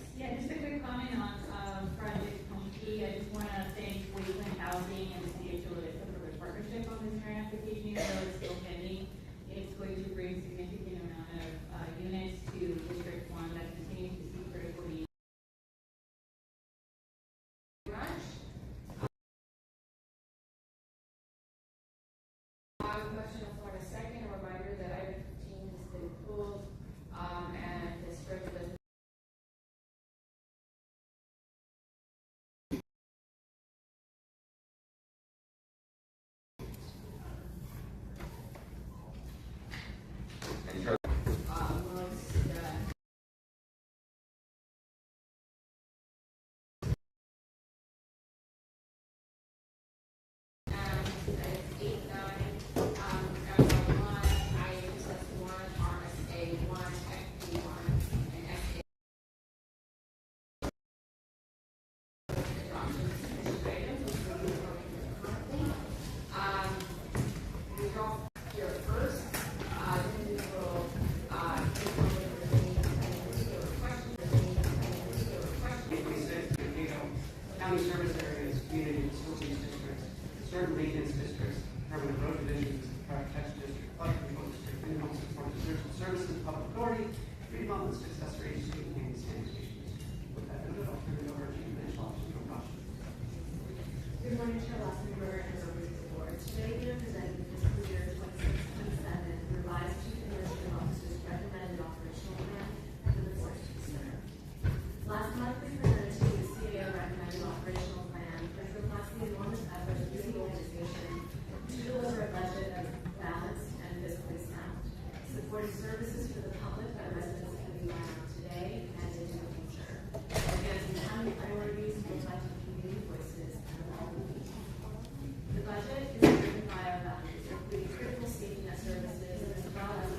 Authority, redevelopment successor agency, and sanitation district. With that noted, I'll turn it over to Financial Officer Joe Gosh. Good morning, Chair Lawson, Member, and members of the board. Today we are presenting the fiscal year 26-27 revised Chief Administrative Officer's recommended operational plan for the board to consider. Last month we presented to you the CAO recommended operational plan, which reflects the enormous effort of the organization to deliver a budget that is balanced and fiscally sound, supporting services for the public that residents can rely on today and into the future, advancing county priorities, reflecting community voices, and evolving needs. The budget is driven by our values, including critical safety net services, as well as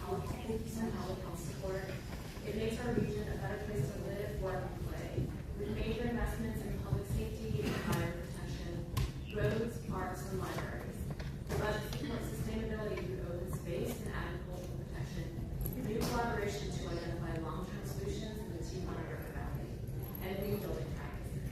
health and public health support. It makes our region a better place to live, work, and play, with major investments in public safety and fire protection, roads, parks, and libraries. The budget supports sustainability through open space and agricultural protection, new collaboration to identify long-term solutions in the Tijuana River Valley, and new building practices.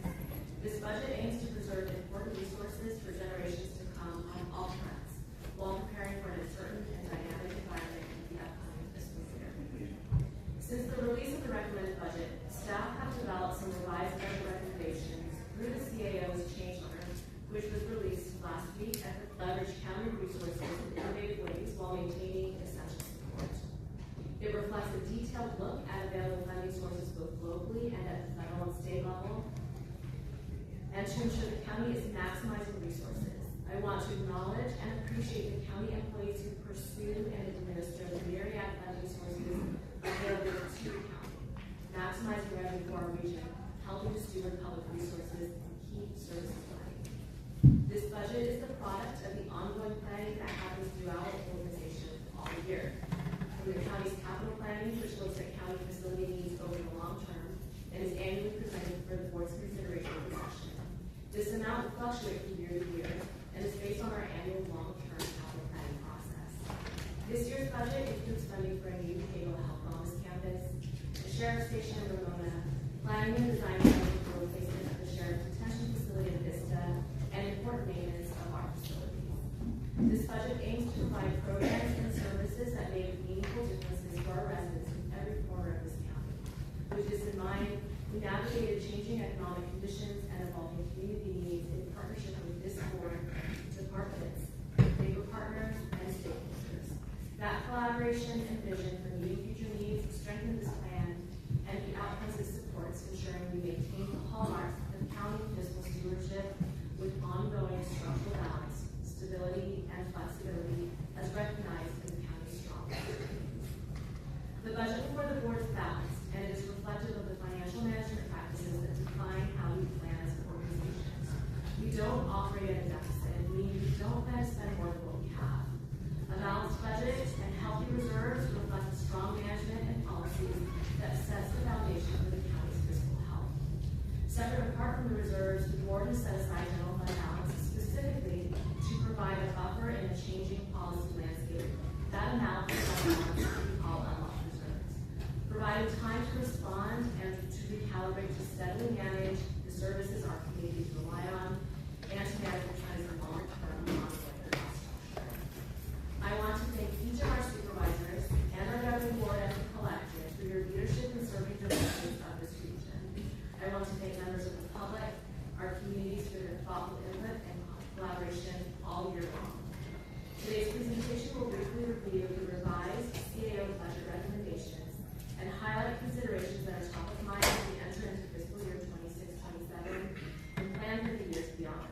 This budget aims to preserve important resources for generations to come on all fronts, while preparing for an uncertain and dynamic environment in the upcoming fiscal year. Since the release of the recommended budget, staff have developed some revised budget recommendations through the CAO's change order, which was released last week and leverage county resources in innovative ways while maintaining essential support. It reflects a detailed look at available funding sources both locally and at the federal and state level, and to ensure the county is maximizing resources. I want to acknowledge and appreciate the county employees who pursue and administer the myriad funding sources available to the county, maximizing revenue for our region, helping to steward public resources, and keep services running. This budget is the product of the ongoing planning that happens throughout the organization all year. From the county's capital planning, which looks at county facility needs over the long term, and is annually presented for the board's consideration and discussion. This amount will fluctuate from year to year, and is based on our annual long-term capital planning process. This year's budget includes funding for a new behavioral health wellness campus, the sheriff's station in Ramona, planning and design for replacement of the sheriff's detention facility in Vista, and important maintenance of our facilities. This budget aims to provide programs and services that make meaningful differences for our residents in every corner of this county. With this in mind, we navigated changing economic conditions and evolving community needs in partnership with this board, departments, labor partners, and stakeholders. That collaboration and vision for meeting future needs strengthen this plan, and the outcomes it supports, ensuring we maintain the hallmarks of county fiscal stewardship with ongoing structural balance, stability, and flexibility as recognized in the county's strong communities. The budget before the board is balanced, and it is reflective of the financial management practices that define how we plan as an organization. We don't operate at a deficit, meaning we don't plan to spend more than what we have. A balanced budget and healthy reserves reflect strong management and policies that sets the foundation for the county's fiscal health. Separate apart from the reserves, the board has set aside general fund balance specifically to provide a buffer in a changing policy landscape. That amount is balance we call unlocked reserves, providing time to respond and to recalibrate to steadily manage the services our communities rely on and to manage the long-term ongoing cost structure. I want to thank each of our supervisors and our governing board as a collective for your leadership in serving the residents of this region. I want to thank members of the public, our communities for their thoughtful input and collaboration all year long. Today's presentation will briefly review the revised CAO budget recommendations and highlight considerations that are top of mind as we enter into fiscal year 26-27 and plan for the years beyond.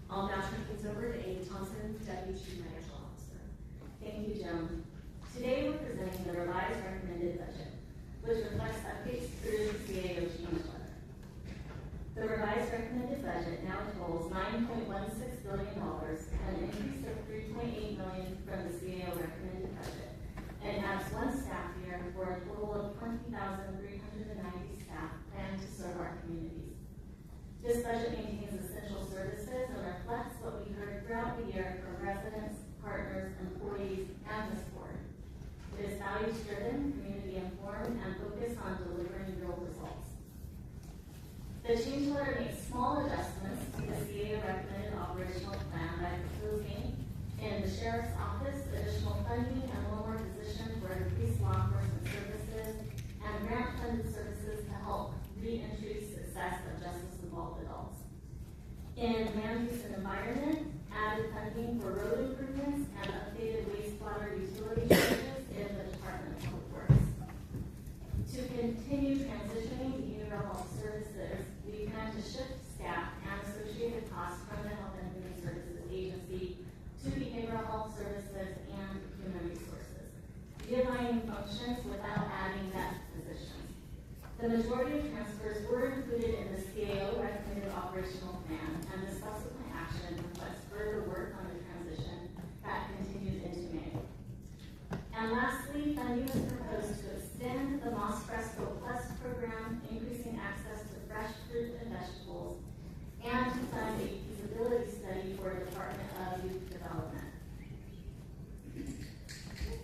I'll now turn things over to Amy Thompson, Deputy Chief Financial Officer. Thank you, Joan. Today we're presenting the revised recommended budget, which reflects updates through the CAO change letter. The revised recommended budget now totals $9.16 billion, an increase of $3.8 million from the CAO recommended budget, and adds one staff year for a total of 20,390 staff planned to serve our communities. This budget maintains essential services and reflects what we heard throughout the year from residents, partners, employees, and this board. It is values-driven, community-informed, and focused on delivering real results. The change letter makes small adjustments to the CAO recommended operational plan by proposing in the Sheriff's Office additional funding and one more position for increased law enforcement services greatly increase success of justice-involved adults. In land use and environment, added funding for road improvements and updated wastewater utility charges in the Department of Public Works. To continue transitioning behavioral health services, we plan to shift staff and associated costs from the Health and Human Services Agency to behavioral health services and human resources, realigning functions without adding net positions. The majority of transfers were included in the CAO recommended operational plan, and the subsequent action reflects further work on the transition that continues into May. And lastly, funding is proposed to extend the Moss Fresco Plus program, increasing access to fresh fruit and vegetables, and to fund a feasibility study for the Department of Youth Development.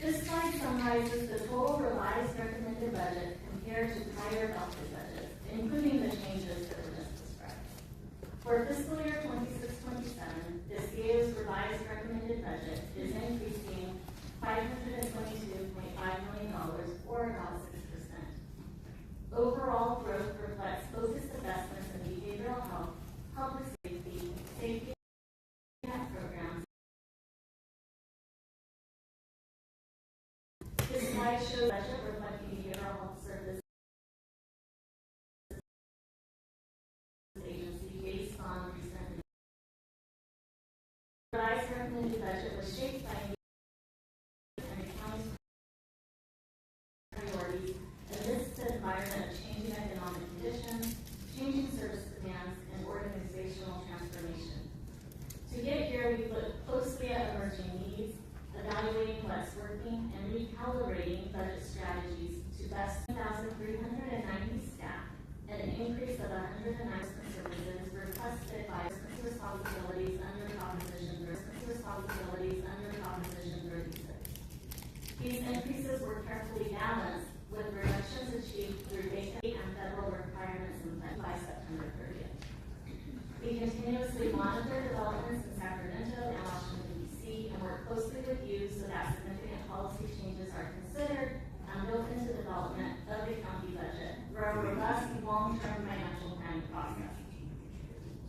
This slide summarizes the total revised recommended budget compared to prior adopted budgets, including the changes that were just described. For fiscal year 26-27, the CAO's revised recommended budget is increasing $522.5 million, or about 6%. Overall growth reflects focused investments in behavioral health, public safety, safety net programs. This slide shows budget reflecting behavioral health services agency based on recent. The revised recommended budget was shaped by and the county's priorities amidst the environment of changing economic conditions, changing service demands, and organizational transformation. To get here, we looked closely at emerging needs, evaluating what's working, and recalibrating budget strategies to best 1,390 staff and an increase of 109 services requested by responsibilities under Proposition 36. These increases were carefully balanced with reductions achieved through state and federal requirements by September 30th. We continuously monitor developments in Sacramento and Washington, D.C., and work closely with you so that significant policy changes are considered and built into development of the county budget through a robust long-term financial planning process.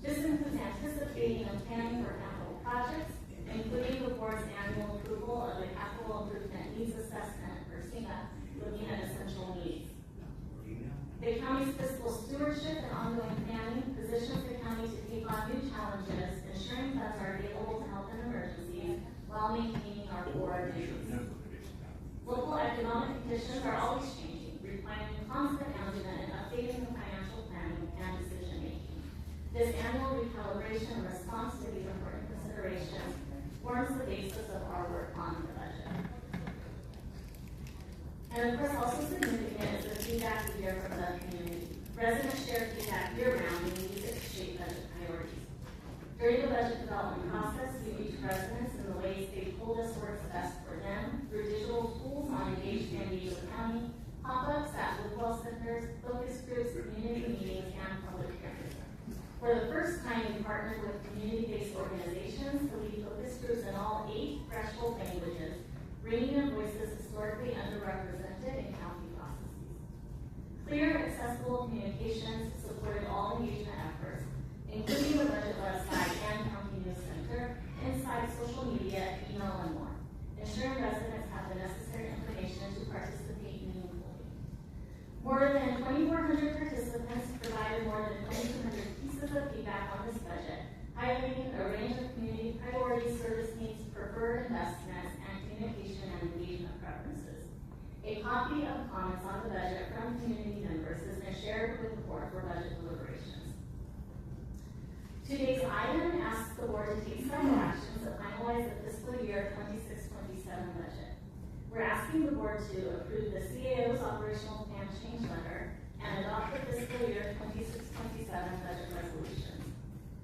This includes anticipating and planning for capital projects, including the board's annual approval of the Capital Improvement Needs Assessment, or CINA, looking at essential needs. The county's fiscal stewardship and ongoing planning positions the county to take on new challenges, ensuring funds are available to help in emergencies while maintaining our core duties. Local economic conditions are always changing, requiring constant management and updating the financial planning and decision making. This annual recalibration in response to these important considerations forms the basis of our work on the budget. And of course, also significant is the feedback we hear from the community. Residents share feedback year-round and use it to shape budget priorities. During the budget development process, we reach residents in the ways they've told us works best for them through digital tools on Engage San Diego County, pop-ups at Woodwell centers, focus groups, community meetings, and public hearings. For the first time, we partnered with community-based organizations to lead focus groups in all 8 threshold languages, bringing in voices historically underrepresented in county processes. Clear, accessible communications supported all engagement efforts, including the budget website and county news center, inside social media, email, and more, ensuring residents have the necessary information to participate meaningfully. More than 2,400 participants provided more than 2,200 pieces of feedback on this budget, highlighting a range of community priorities, service needs, preferred investments, and communication and engagement preferences. A copy of comments on the budget from community members has been shared with the board for budget deliberations. Today's item asks the board to take several actions to finalize the fiscal year 26-27 budget. We're asking the board to approve the CAO's operational plan change letter and adopt the fiscal year 26-27 budget resolutions.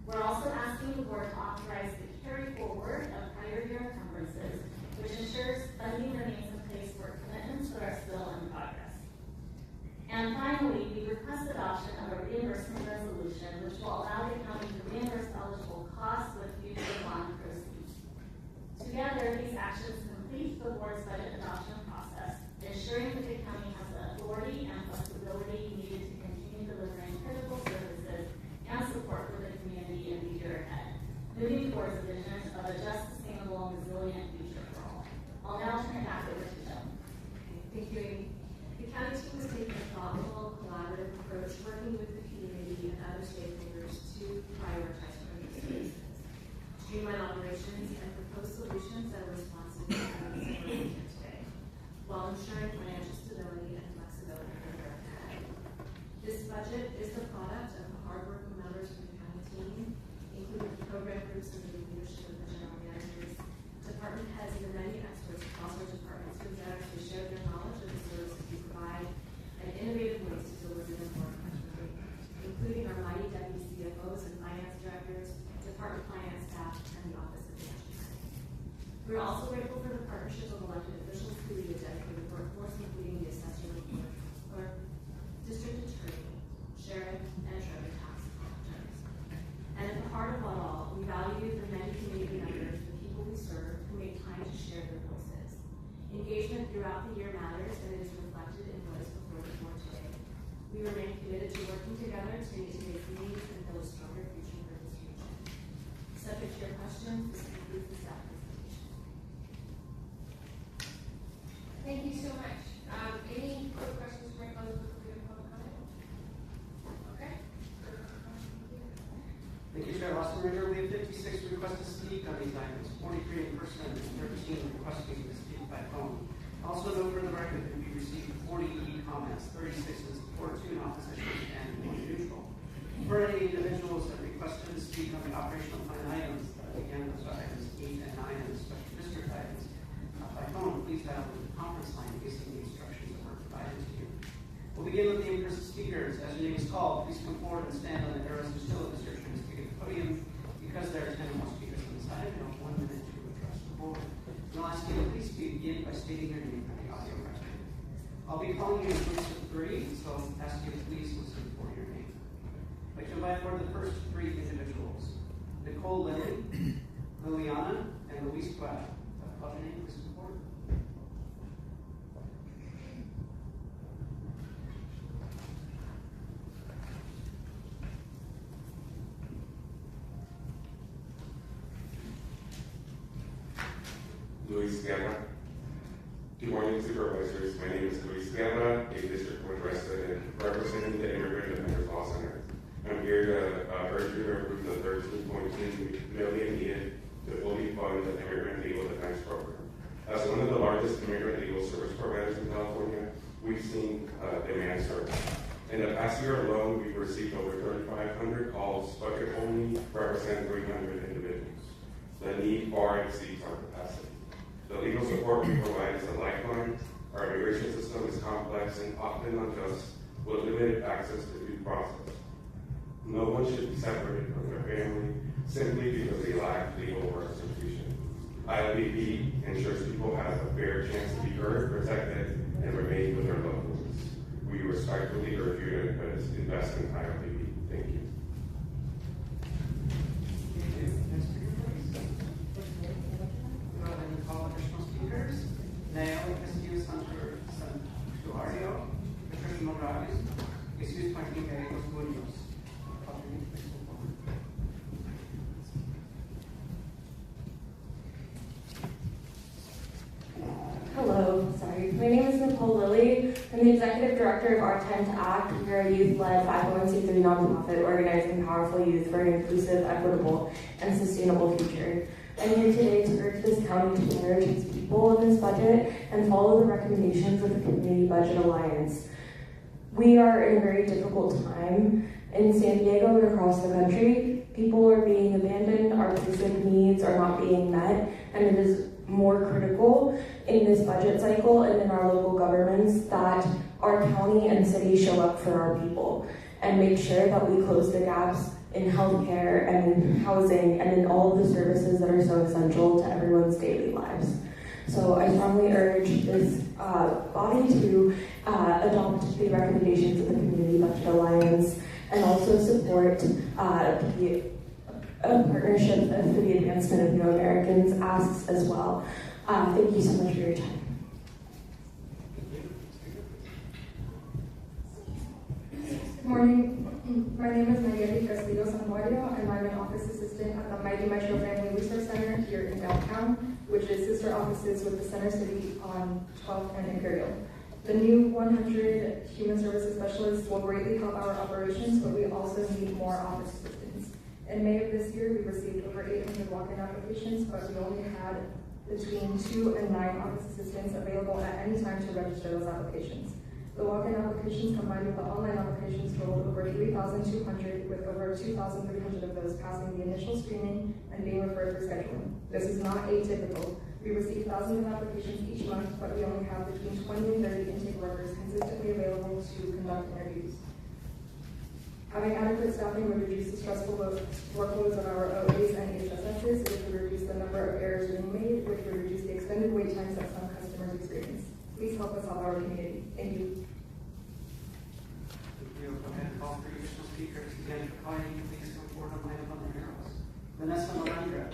We're also asking the board to authorize the carry forward of prior year encumbrances, which ensures funding remains in place for commitments that are still in progress. And finally, we request adoption of a reimbursement resolution which will allow the county to reimburse eligible costs with future bond proceeds. Together, these actions complete the board's budget adoption process, ensuring that the county has the authority and flexibility needed to continue delivering county team has taken a thoughtful, collaborative approach, working with the community and other stakeholders to prioritize urgent services, streamline operations, and propose solutions that are responsive to the needs of our region today, while ensuring financial stability and flexibility for the road ahead. This budget is the product of the hardworking members from the county team, including the program groups under the leadership of the general managers, department heads, and the many experts across our departments who generously share their knowledge of the services we provide and innovative ways to deliver them more effectively, including our mighty deputy CFOs and finance directors, department finance staff, and the Office of Financial Planning. We're also grateful for the partnership of elected officials who lead a dedicated workforce, including the assessor, clerk, district attorney, sheriff, and treasurer tax collectors. And at the heart of it all, we value the many community members, the people we serve, who make time to share their voices. Engagement throughout the year matters, and it is reflected in what is before the board today. We remain committed to working together to meet today's needs and build a stronger future for this region. Subject to your questions, this concludes the staff presentation. Thank you so much. Any quick questions for my colleagues before we go to public comment? Okay. Thank you, Chair Lawson. We have 56 requests to speak on these items, 43 in person and 13 requesting to speak by phone. Also note for the record that we received 40 comments, 36 in support, 2 in opposition, and 1 neutral. For any individuals that requested to speak on the operational plan items, again, those are items 8 and 9 and the special district items, by phone, please dial the conference line based on the instructions that were provided to you. We'll begin with the in-person speakers. As your name is called, please come forward and stand on the arrows and still at the search and speak at the podium. Because there are 10 or more speakers on this item, you have 1 minute to address the board. And I'll ask you to please begin by stating your name for the audio record. I'll be calling you in groups of 3, so I'll ask you to please listen for your name. I'd like to invite forward the first 3 individuals: Nicole Lilly, Liliana, and Luis Guada. Call your name, please come forward. Luis Guerra. Good morning, supervisors. My name is Luis Guerra, a District 1 resident representing the Immigrant Defenders Law Center. I'm here to urge you to approve the $13.2 million needed to fully fund the Immigrant Legal Defense Program. As one of the largest immigrant legal service providers in California, we've seen demand surge. In the past year alone, we've received over 3,500 calls, but could only represent 300 individuals. The need far exceeds our capacity. The legal support we provide is a lifeline. Our immigration system is complex and often unjust, with limited access to due process. No one should be separated from their family simply because they lack legal representation. ILPP ensures people have a fair chance to be heard, protected, and remain with their loved ones. We respectfully urge you to invest in ILPP. Thank you. Call additional speakers. Naomi Castillo Santuario, Patricia Morales, Jesus Martin Gallegos Munoz. Hello, sorry. My name is Nicole Lilly. I'm the Executive Director of Our Time to Act. We're a youth-led 501c3 nonprofit organizing powerful youth for an inclusive, equitable, and sustainable future. I'm here today to urge this county to prioritize its people in this budget and follow the recommendations of the Community Budget Alliance. We are in a very difficult time in San Diego and across the country. People are being abandoned, our basic needs are not being met, and it is more critical in this budget cycle and in our local governments that our county and city show up for our people and make sure that we close the gaps in healthcare and in housing and in all of the services that are so essential to everyone's daily lives. So I strongly urge this body to adopt the recommendations of the Community Budget Alliance and also support the partnership for the advancement of New Americans asks as well. Thank you so much for your time. Good morning. My name is Nayeli Castillo Santuario, and I'm an office assistant at the Mighty Metro Family Resource Center here in downtown, which is sister offices with the Center City on 12th and Imperial. The new 100 human services specialists will greatly help our operations, but we also need more office assistants. In May of this year, we received over 800 walk-in applications, but we only had between 2 and 9 office assistants available at any time to register those applications. The walk-in applications combined with the online applications totaled over 3,200, with over 2,300 of those passing the initial screening and being referred for scheduling. This is not atypical. We receive thousands of applications each month, but we only have between 20 and 30 intake workers consistently available to conduct interviews. Having adequate staffing would reduce the stressful workloads of our OAs and HSSs, which would reduce the number of errors being made, which would reduce the extended wait times that some customers experience. Please help us help our community. Thank you. Thank you. Go ahead and call for additional speakers. Again, for calling, please come forward on item on the arrows. Vanessa Melendrez,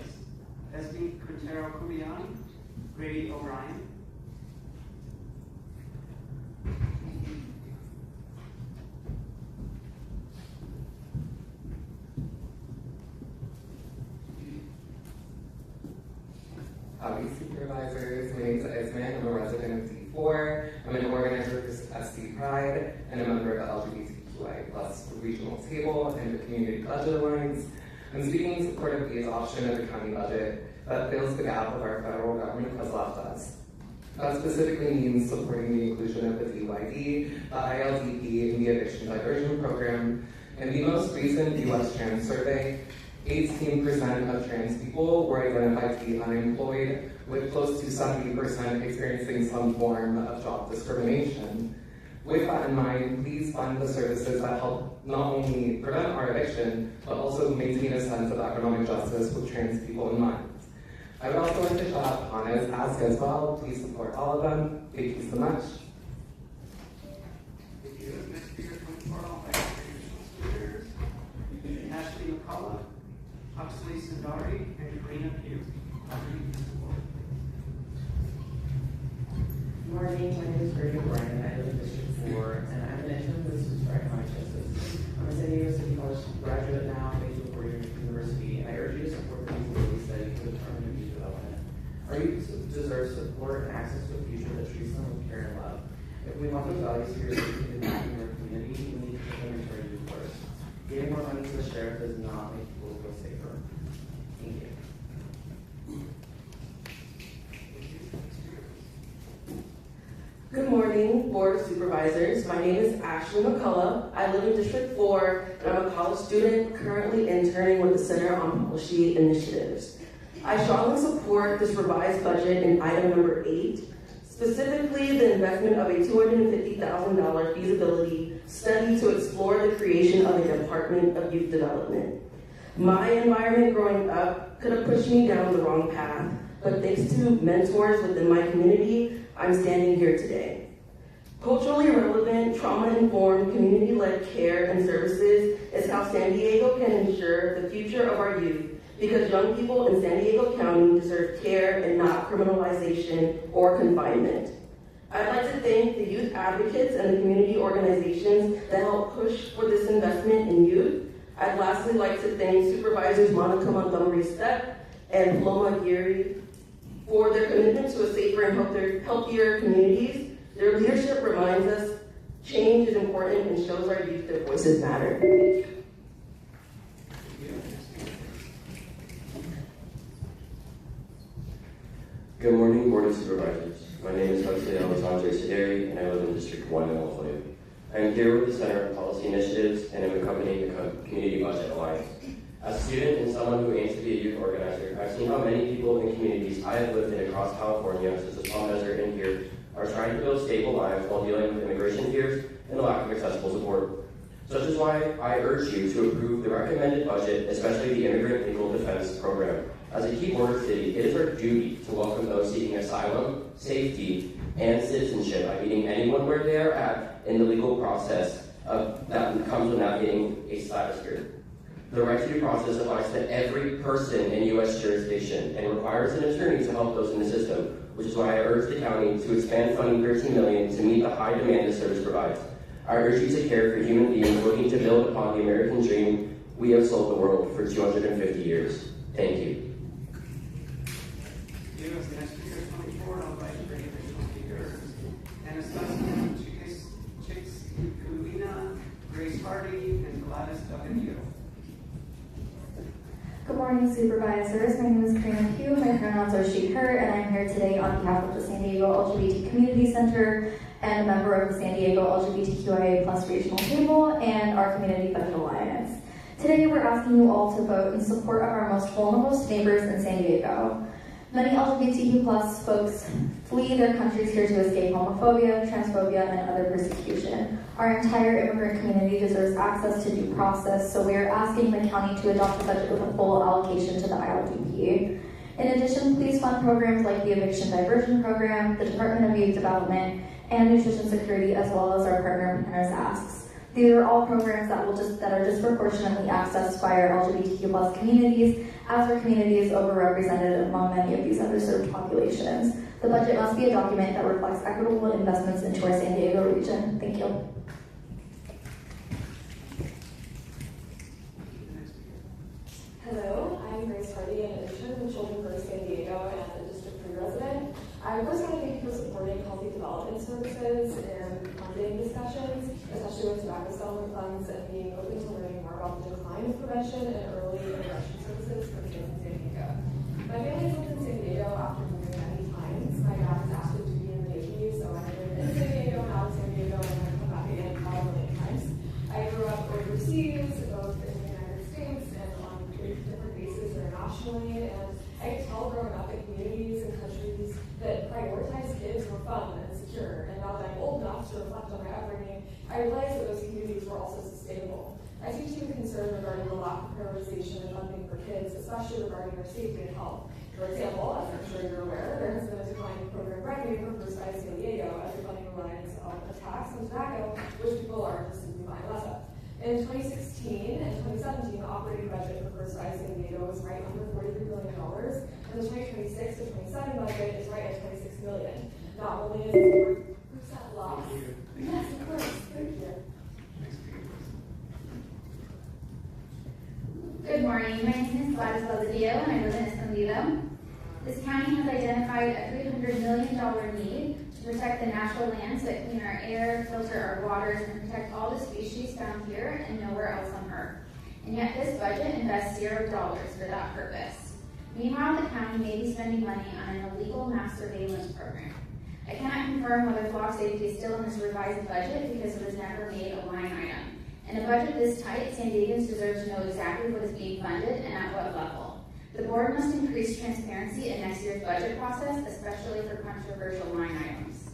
Esme Quintero Cubiani, Grady O'Brien. Howdy supervisors, my name is Esme, I'm a resident of D4, I'm an organizer for SD Pride, and a member of the LGBTQI+ regional table and the community budget alliance. I'm speaking in support of the adoption of the county budget that fills the gap of our federal government has left us. That specifically means supporting the inclusion of the DYD, the ILDP, and the Addiction Diversion Program. In the most recent US Trans survey, 18% of trans people were identified to be unemployed, with close to 70% experiencing some form of job discrimination. With that in mind, please fund the services that help not only prevent our eviction, but also maintain a sense of economic justice with trans people in mind. I would also like to shout out Hannah's Ask as well. Please support all of them. Thank you so much. Thank you. Next speaker from Coral, speakers. Ashley McCullough, Huxley Sundari, and Karina Pugh. Good morning, my name is Grady O'Brien, I live in District 4, and I'm an intern with Subscribe Consciousness. I'm a San Diego City College graduate now, based at Fordham University, and I urge you to support the feasibility study for the Department of Youth Development. Our youth deserve support and access to a future that treats them with care and love. If we want those values here to be in our community, we need to put them into our youth first. Giving more money to the sheriff does not make people feel safer. Thank you. Good morning, Board of Supervisors. My name is Ashley McCullough. I live in District 4, and I'm a college student currently interning with the Center on Policy Initiatives. I strongly support this revised budget in item number 8, specifically the investment of a $250,000 feasibility study to explore the creation of a Department of Youth Development. My environment growing up could have pushed me down the wrong path, but thanks to mentors within my community, I'm standing here today. Culturally relevant, trauma-informed, community-led care and services is how San Diego can ensure the future of our youth, because young people in San Diego County deserve care and not criminalization or confinement. I'd like to thank the youth advocates and the community organizations that help push for this investment in youth. I'd lastly like to thank Supervisors Monica Montgomery Stepp and Paloma Geary for their commitment to a safer and healthier communities. Their leadership reminds us change is important and shows our youth their voices matter. Good morning, Board of Supervisors. My name is Huxley Alexandre Sederi, and I live in District 1 in La Jolla. I am here with the Center on Policy Initiatives, and I'm accompanying the Community Budget Alliance. As a student and someone who aims to be a youth organizer, I've seen how many people in communities I have lived in across California, such as Palm Desert and here, are trying to build stable lives while dealing with immigration fears and the lack of accessible support. Such is why I urge you to approve the recommended budget, especially the Immigrant Legal Defense Program. As a key border city, it is our duty to welcome those seeking asylum, safety, and citizenship by meeting anyone where they are at in the legal process that comes with navigating a status here. The right to due process applies to every person in U.S. jurisdiction and requires an attorney to help those in the system, which is why I urge the county to expand funding $13 million to meet the high demand the service provides. I urge you to care for human beings looking to build upon the American dream we have sold the world for 250 years. Thank you. As the next speaker is coming forward, I'll invite you to bring additional speakers. And assessment morning, supervisors. My name is Karina Pugh. My pronouns are she, her, and I'm here today on behalf of the San Diego LGBT Community Center and a member of the San Diego LGBTQIA+ regional table and our Community Budget Alliance. Today, we're asking you all to vote in support of our most vulnerable neighbors in San Diego. Many LGBTQ+ folks flee their countries here to escape homophobia, transphobia, and other persecution. Our entire immigrant community deserves access to due process, so we are asking the county to adopt a budget with a full allocation to the ILDP. In addition, please fund programs like the Eviction Diversion Program, the Department of Youth Development, and Nutrition Security, as well as our partner Partners Asks. These are all programs that are disproportionately accessed by our LGBTQ+ communities, as our community is overrepresented among many of these underserved populations. The budget must be a document that reflects equitable investments into our San Diego region. Thank you. Hello, I'm Grace Hardy, an intern with Children First San Diego and a District 3 resident. I first want to thank you for supporting healthy development services and funding discussions, especially with tobacco settlement funds, and being open to learning more about the decline of prevention and early intervention services for kids in San Diego. My family has lived in San Diego after moving many times. My dad was active duty in the Navy, so I've been in San Diego and out of San Diego, and I've come back again probably many times. I grew up overseas, both in the United States and on different bases internationally, and I could tell growing up in communities and countries that prioritize kids were fun and secure. And now that I'm old enough to reflect on my upbringing, I realize that those communities were also sustainable. I take deep concern regarding the lack of prioritization and funding for kids, especially regarding their safety and health. For example, as I'm sure you're aware, there has been a decline in program revenue for First Eyes San Diego as the funding relies on a tax on tobacco, which people are just simply buying less of. In 2016 and 2017, the operating budget for First Eyes San Diego was right under $43 billion, and the 2026 to 27 budget is right at $26 million. Not only is it 40% loss. Yes, of course. Thank you. Good morning. My name is Gladys Valdivia, and I live in Escondido. This county has identified a $300 million need to protect the natural lands that clean our air, filter our waters, and protect all the species found here and nowhere else on Earth. And yet this budget invests $0 for that purpose. Meanwhile, the county may be spending money on an illegal mass surveillance program. I cannot confirm whether flock safety is still in this revised budget because it was never made a line item. In a budget this tight, San Diegans deserve to know exactly what is being funded and at what level. The board must increase transparency in next year's budget process, especially for controversial line items.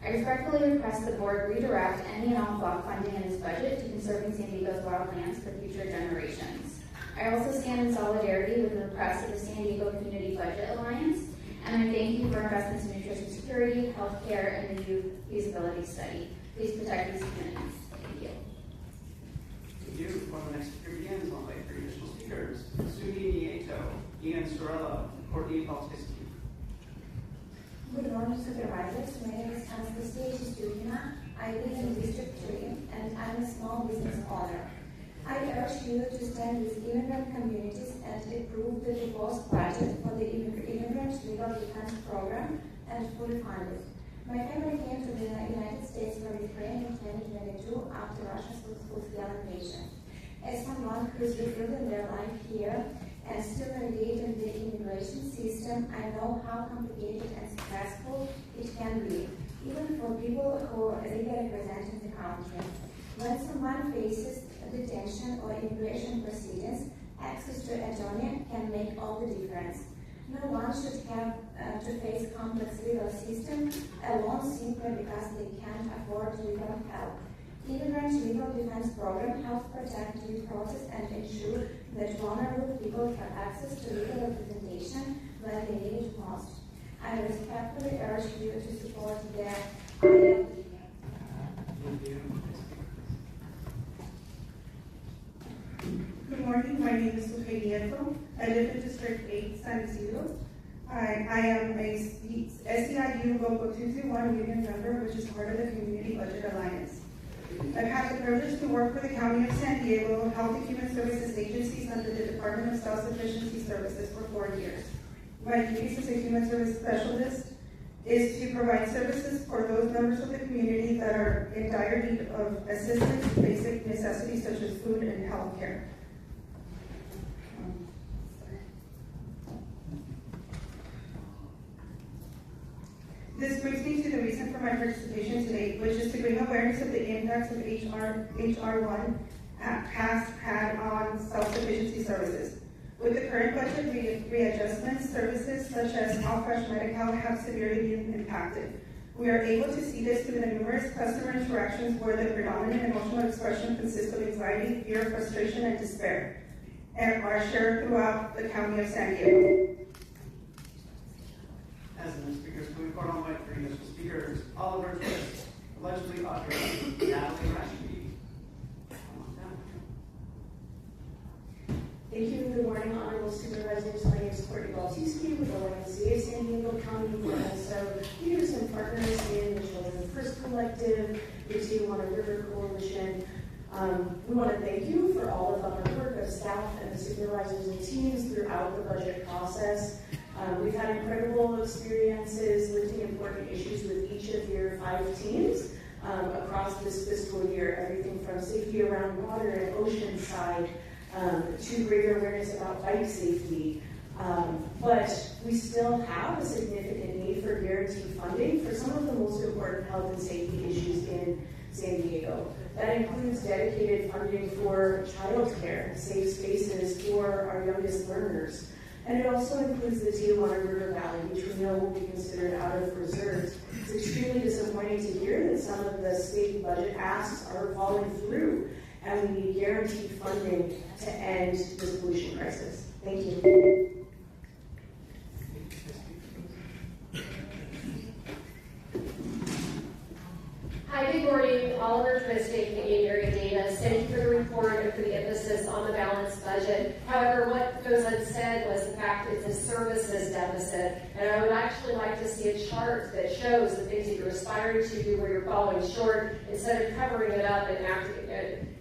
I respectfully request the board redirect any and all flock funding in this budget to conserving San Diego's wildlands for future generations. I also stand in solidarity with the request of the San Diego Community Budget Alliance, and I thank you for investments in nutrition security, healthcare, and the youth feasibility study. Please protect these communities. Thank you. Thank you. Before the next speaker begins, I'll invite three additional speakers. Sumi Nieto, Ian Sorella, Courtney Baltiski. Good morning, supervisors. My name is Anastasia Stukina. I live in District 3, and I'm a small business owner. I urge you to stand with immigrant communities and approve the proposed budget for the Immigrant Legal Defense Program and fully fund it. My family came to the United States from Ukraine in 2022 after Russia's full-scale invasion. As someone who's rebuilding their life here and still navigating the immigration system, I know how complicated and stressful it can be, even for people who are legally representing the country. When someone faces detention or immigration proceedings, access to an attorney can make all the difference. No one should have to face complex legal system alone simply because they can't afford legal help. Immigrant Legal Defense Program helps protect due process and ensure that vulnerable people have access to legal representation when they need it most. I respectfully urge you to support the ILDP. Thank you. Good morning, my name is Sujei Nieto. I live in District 8, San Isidro. I am a SEIU Local 221 union member, which is part of the Community Budget Alliance. I've had the privilege to work for the County of San Diego Health and Human Services agencies under the Department of Self-Sufficiency Services for 4 years. My duties as a human service specialist is to provide services for those members of the community that are in dire need of assistance with basic necessities such as food and health care. for my participation today, which is to bring awareness of the impacts of HR1 has had on self-sufficiency services. With the current budget readjustments, services such as All Fresh Medical have severely been impacted. We are able to see this through the numerous customer interactions where the predominant emotional expression consists of anxiety, fear, frustration, and despair, and are shared throughout the county of San Diego. As in the speakers, we report on my three initial speakers, Oliver Twist, allegedly authorized Natalie Rashby. Come on down. Thank you and good morning, honorable supervisors. My name is Courtney Baltiski with the YMCA of San Diego County. We're also leaders and partners in the Children First Collective, the Tijuana River Coalition. We want to thank you for all of the hard work of staff and the supervisors and teams throughout the budget process. We've had incredible experiences lifting important issues with each of your 5 teams across this fiscal year, everything from safety around water and ocean side, to greater awareness about bike safety. But we still have a significant need for guaranteed funding for some of the most important health and safety issues in San Diego. That includes dedicated funding for childcare, safe spaces for our youngest learners. And it also includes the Tijuana River Valley, which we know will be considered out of reserves. It's extremely disappointing to hear that some of the state budget asks are falling through, and we need guaranteed funding to end this pollution crisis. Thank you. Hi, good morning. Oliver Twist, Canadian Area Data. Thank you for the report and for the emphasis on the balanced budget. However, what goes unsaid was the fact it's a services deficit. And I would actually like to see a chart that shows the things that you're aspiring to do where you're falling short instead of covering it up and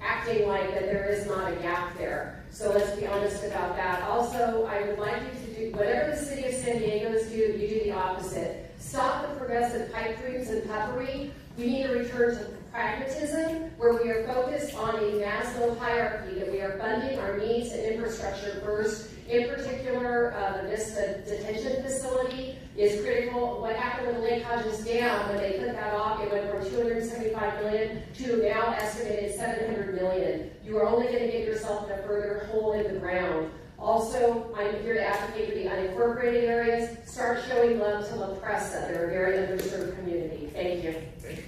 acting like that there is not a gap there. So let's be honest about that. Also, I would like you to do whatever the city of San Diego's do, you do the opposite. Stop the progressive pipe dreams and puffery. We need to return to pragmatism, where we are focused on a Maslow hierarchy, that we are funding our needs and infrastructure first. In particular, the Vista detention facility is critical. What happened with the Lake Hodges Dam, when they put that off, it went from $275 million to now estimated $700 million. You are only going to get yourself in a further hole in the ground. Also, I'm here to advocate for the unincorporated areas. Start showing love to La Presa. They're a very underserved community. Thank you. Thank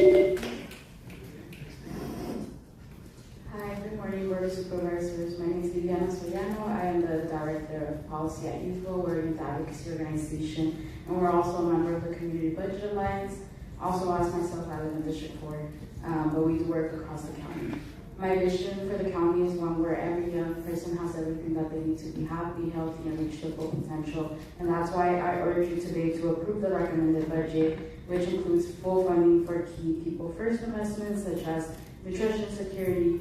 you. Hi, good morning, Board of Supervisors. My name is Viviana Soriano. I am the Director of Policy at Youthful. We're a youth advocacy organization, and we're also a member of the Community Budget Alliance. Also, as myself, I live in District 4, but we do work across the county. My vision for the county is one where every young person has everything that they need to be happy, healthy, and reach their full potential. And that's why I urge you today to approve the recommended budget, which includes full funding for key people first investments such as nutrition security,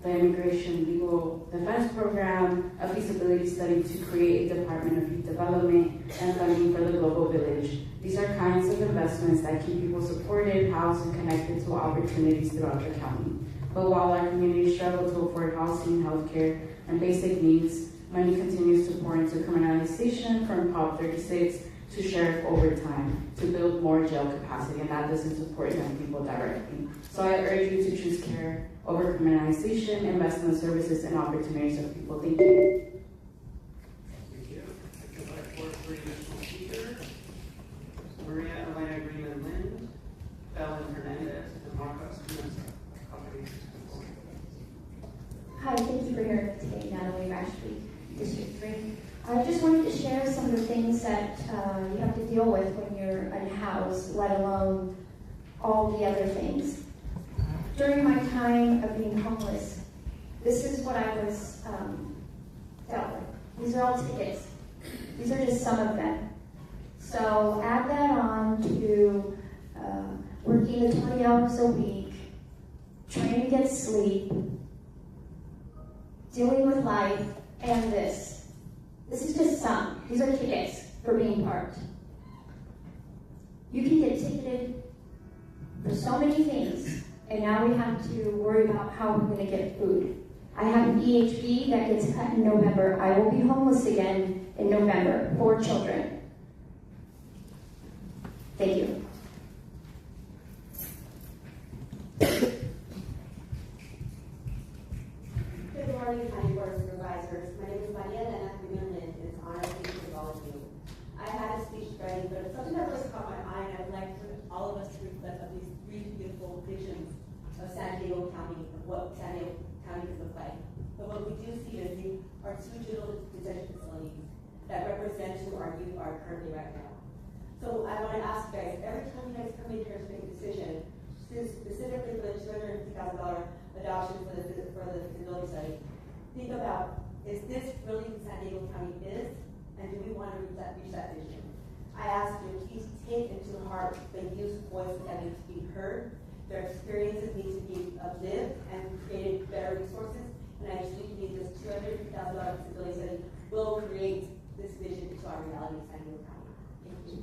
the Immigration Legal Defense Program, a feasibility study to create a Department of Youth Development, and funding for the Global Village. These are kinds of investments that keep people supported, housed, and connected to opportunities throughout the county. But while our communities struggle to afford housing, healthcare, and basic needs, money continues to pour into criminalization from Prop 36 to sheriff overtime to build more jail capacity, and that doesn't support young people directly. So I urge you to choose care over criminalization, investment services, and opportunities of people. Thank you. Thank you. I can invite forward 3 additional speakers. Maria Elena Greenman Lind, Belen Hernandez, and Marcos Mesa. Hi, thank you for hearing me today, Natalie Rashby, District 3. I just wanted to share some of the things that you have to deal with when you're unhoused, let alone all the other things. During my time of being homeless, this is what I was dealt with. These are all tickets. These are just some of them. So add that on to working the 20 hours a week, trying to get sleep, dealing with life, and this. This is just some. These are tickets for being parked. You can get ticketed for so many things, and now we have to worry about how we're going to get food. I have an EHB that gets cut in November. I will be homeless again in November. 4 children. Thank you. Good morning, County Board of Supervisors. My name is Maria Elena Lynn, and it's an honor to be with all of you. I had a speech ready, but something that really caught my eye, and I would like for all of us to reflect on these three beautiful visions of San Diego County, of what San Diego County could look like. But what we do see is are two digital detention facilities that represent who our youth are currently right now. So I want to ask you guys, every time you guys come in here to make a decision, specifically for the $250,000 adoption for the feasibility study, think about, is this really who San Diego County is, and do we want to reach that vision? I ask you, please take into heart the youth voices that need to be heard. Their experiences need to be lived and created better resources. And I truly believe this $250,000 feasibility study will create this vision into our reality in San Diego County. Thank you.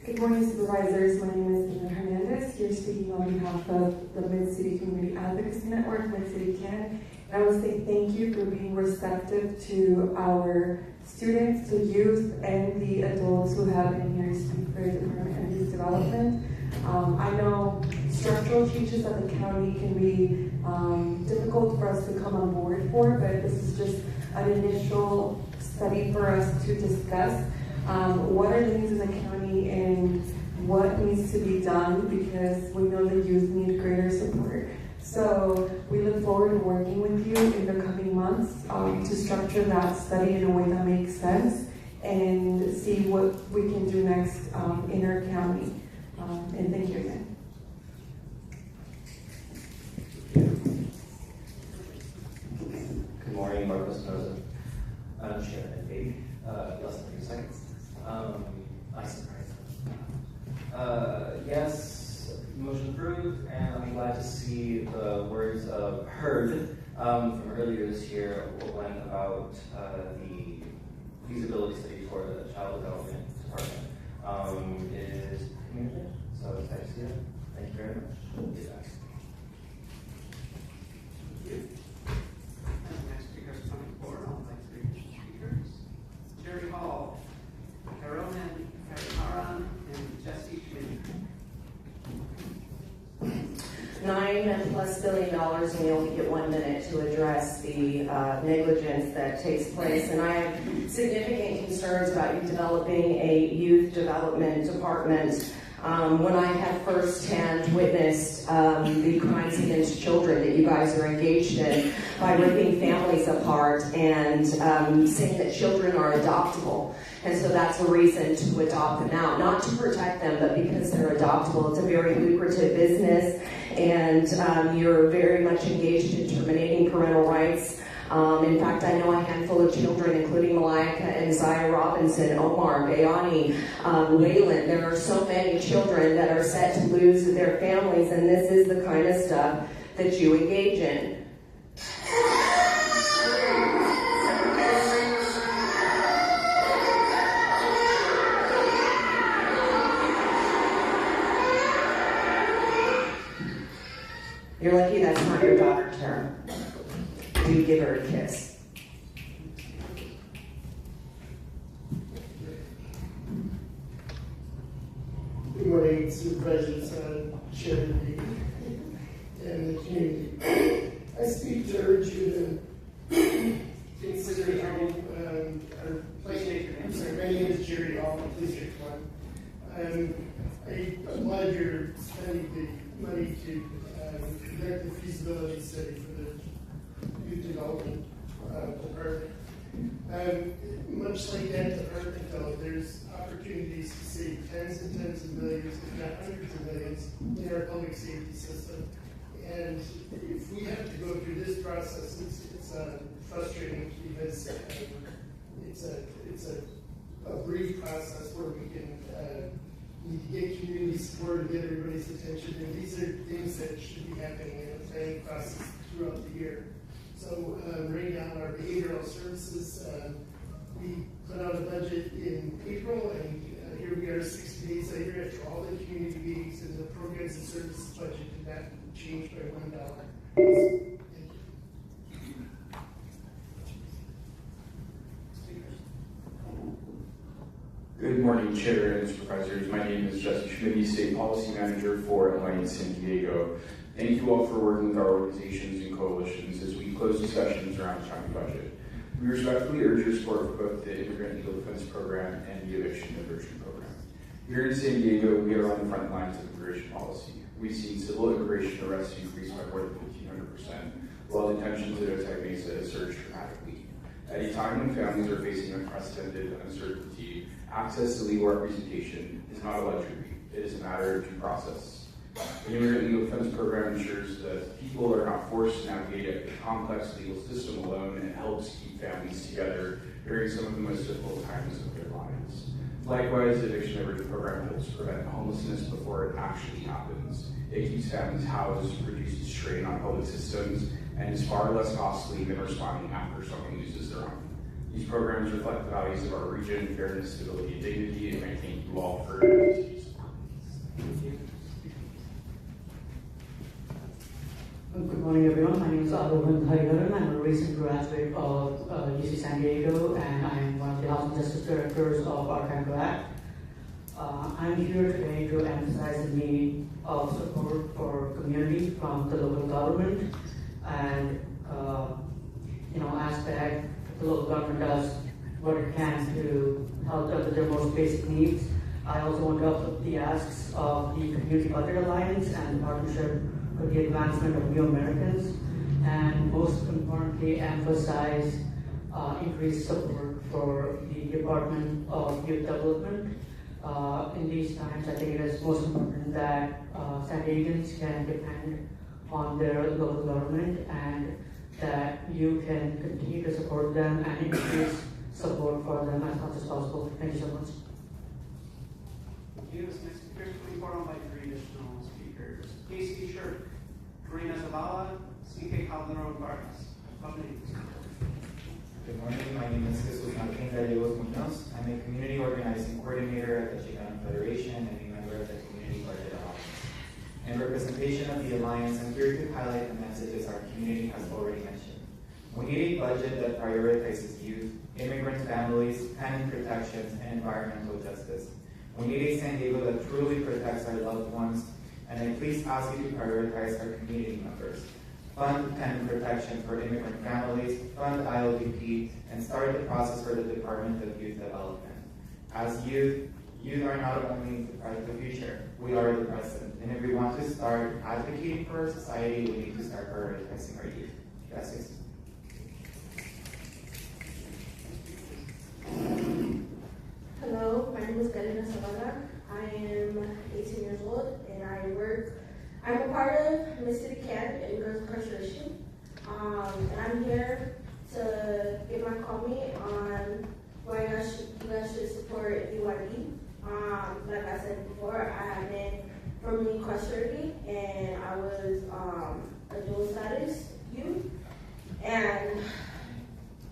Good morning, supervisors. My name is Ina Hernandez, here speaking on behalf of the Mid-City Community Advocacy Network, Mid-City CAN. And I want to say thank you for being receptive to our students, to youth, and the adults who have been here to speak for the Department of Youth Development. I know structural changes at the county can be difficult for us to come on board for, but this is just an initial study for us to discuss what are the needs in the county and what needs to be done, because we know the youth need greater support. So we look forward to working with you in the coming months to structure that study in a way that makes sense and see what we can do next in our county. And thank you again. Good morning, Marcos Espinosa. I'm Chairman and Faith. Less than 30 seconds. Nice surprise. Yes, motion approved, and I'm glad to see the words of heard from earlier this year when about the feasibility study for the Child Development Department. It is communicated, so it's nice to see it. Thank you very much. Thank you. Next speakers coming forward, I'd like to introduce speakers. Jerry Hall, Caroline Karan, and Jesse Schmidt. $9+ billion, and you only get 1 minute to address the negligence that takes place. And I have significant concerns about you developing a youth development department. When I had firsthand witnessed the crimes against children that you guys are engaged in by ripping families apart and saying that children are adoptable. And so that's a reason to adopt them out, not to protect them, but because they're adoptable. It's a very lucrative business, and you're very much engaged in terminating parental rights. In fact, I know a handful of children, including Malika and Zaya Robinson, Omar, Gayani, Wayland. There are so many children that are set to lose their families, and this is the kind of stuff that you engage in. You're lucky that's not your daughter's term. You give her a kiss. Good morning, Supervisors, Chairman, and the community. I speak to urge you to consider how I'm sorry, my name is Jerry Hall, District 1. I'm glad you're spending the money to conduct the feasibility study for the Youth Development Department. Much like that department, though, there's opportunities to save tens and tens of millions, if not hundreds of millions, in our public safety system. And if we have to go through this process, it's frustrating because it's a brief process where we can need to get community support and get everybody's attention. And these are things that should be happening in the planning process throughout the year. So right now, our behavioral services, we put out a budget in April, and here we are 60 days later after all the community meetings, and the programs and services budget did not change by $1. Good morning, Chair and Supervisors. My name is Jesse Schmidt, State Policy Manager for Alliance San Diego. Thank you all for working with our organizations and coalitions as we close discussions around the county budget. We respectfully urge your support for both the Immigrant Legal Defense Program and the Eviction Diversion Program. Here in San Diego, we are on the front lines of immigration policy. We've seen civil immigration arrests increase by more than 1,500%, while detentions at Otay Mesa has surged dramatically. At a time when families are facing unprecedented uncertainty, access to legal representation is not a luxury, it is a matter of due process. The Immigrant Legal Defense Program ensures that people are not forced to navigate a complex legal system alone and helps keep families together during some of the most difficult times of their lives. Likewise, the Eviction Diversion Program helps prevent homelessness before it actually happens. It keeps families housed, reduces strain on public systems, and is far less costly than responding after someone loses their home. These programs reflect the values of our region, fairness, stability, and dignity, and I thank you all for your support. Good morning, everyone. My name is Arvind Hariharan. I'm a recent graduate of UC San Diego, and I'm one of the House and Justice Directors of Arcangel Act. I'm here today to emphasize the need of support for community from the local government, and ask that the local government does what it can to help them with their most basic needs. I also want to up the asks of the Community Budget Alliance and the partnership for the advancement of new Americans, and most importantly, emphasize increased support for the Department of Youth Development. In these times, I think it is most important that San Diegans can depend on their local government and that you can continue to support them and increase support for them as much as possible. Thank you so much. Thank you. This next speaker is being followed by 3 additional speakers. Casey Shirk, Karina Zavala, C.K. Calderon Vargas. Good morning. My name is Jesus Martin Gallegos Munoz. I'm a community organizing coordinator at the Chicano Federation and a member of the Community Budget Alliance. In representation of the Alliance, I'm here to highlight the messages our community has already mentioned. We need a budget that prioritizes youth, immigrant families, tenant protections, and environmental justice. We need a San Diego that truly protects our loved ones, and I please ask you to prioritize our community members. Fund tenant protection for immigrant families, fund ILDP, and start the process for the Department of Youth Development. As youth are not only the future, we are the present. And if we want to start advocating for our society, we need to start prioritizing our youth. Gracias. Hello, my name is Galina Zavala. I am 18 years old and I'm a part of Miss City CAD and Girls Incarceration. And I'm here to give my comment on why you guys should support UID. Like I said before, I have been formerly incarcerated and I was a dual status youth. And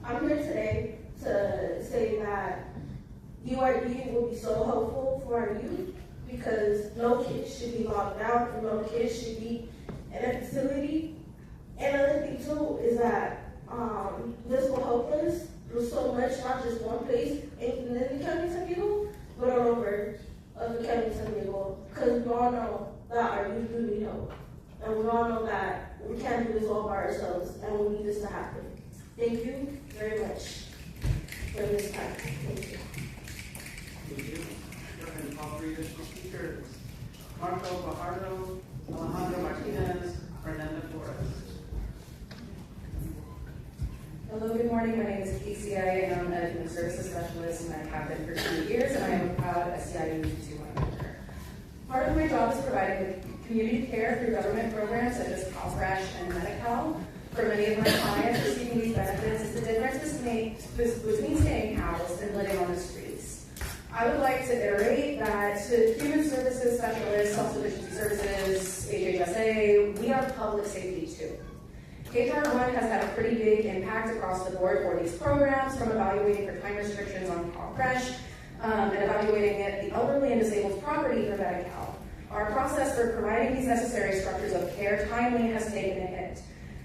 I'm here today to say that UID will be so helpful for our youth because no kids should be locked down and no kids should be in a facility. And another thing too is that this will help us do so much, not just one place in the county of San Diego, but all over the county of San Diego. Because we all know that our youth do need help. And we all know that we can't do this all by ourselves and we need this to happen. Thank you very much for this time. Thank you. Thank you. And all 3 additional speakers. Marco Fajardo, Alejandro Martinez, Fernanda Flores. Hello, good morning. My name is Casey. I am a human services specialist and I have been for 2 years, and I am a proud SCIU 221 member. Part of my job is providing community care through government programs such as CalFresh and Medi-Cal. For many of my clients, receiving these benefits is the difference between staying housed and living on the streets. I would like to iterate that to human services specialists, self-sufficiency services, HHSA, we are public safety too. HR 1 has had a pretty big impact across the board for these programs, from evaluating for time restrictions on CalFresh and evaluating the elderly and disabled property for Medi-Cal. Our process for providing these necessary structures of care timely has taken a hit.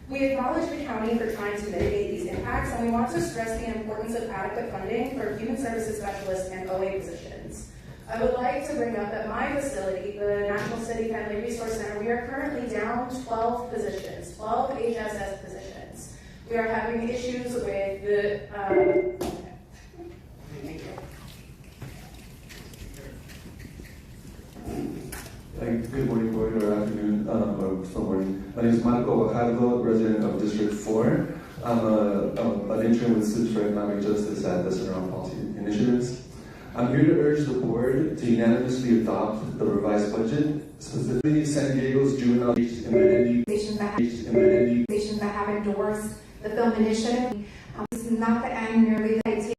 We acknowledge the county for trying to mitigate these impacts, and we want to stress the importance of adequate funding for human services specialists and OA positions. I would like to bring up at my facility, the National City Family Resource Center, we are currently down 12 positions, 12 HSS positions. We are having issues with the, thank you. Good morning, board, or afternoon, or still morning. My name is Marco Bajardo, resident of District 4. I'm an intern with Students for Economic Justice at the Center on Policy Initiatives. I'm here to urge the board to unanimously adopt the revised budget, specifically San Diego's juvenile organizations that have endorsed the film initiative. This is not the end merely that I take.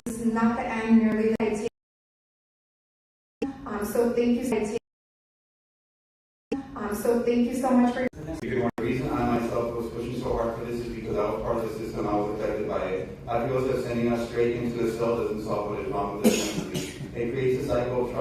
This is not the end merely that I take. So thank you. So thank you so much for. The reason I myself was pushing so hard for this is because I was part of the system. I was affected by it. I feel that sending us straight into the cell doesn't solve what is wrong with us. It creates a cycle of trauma.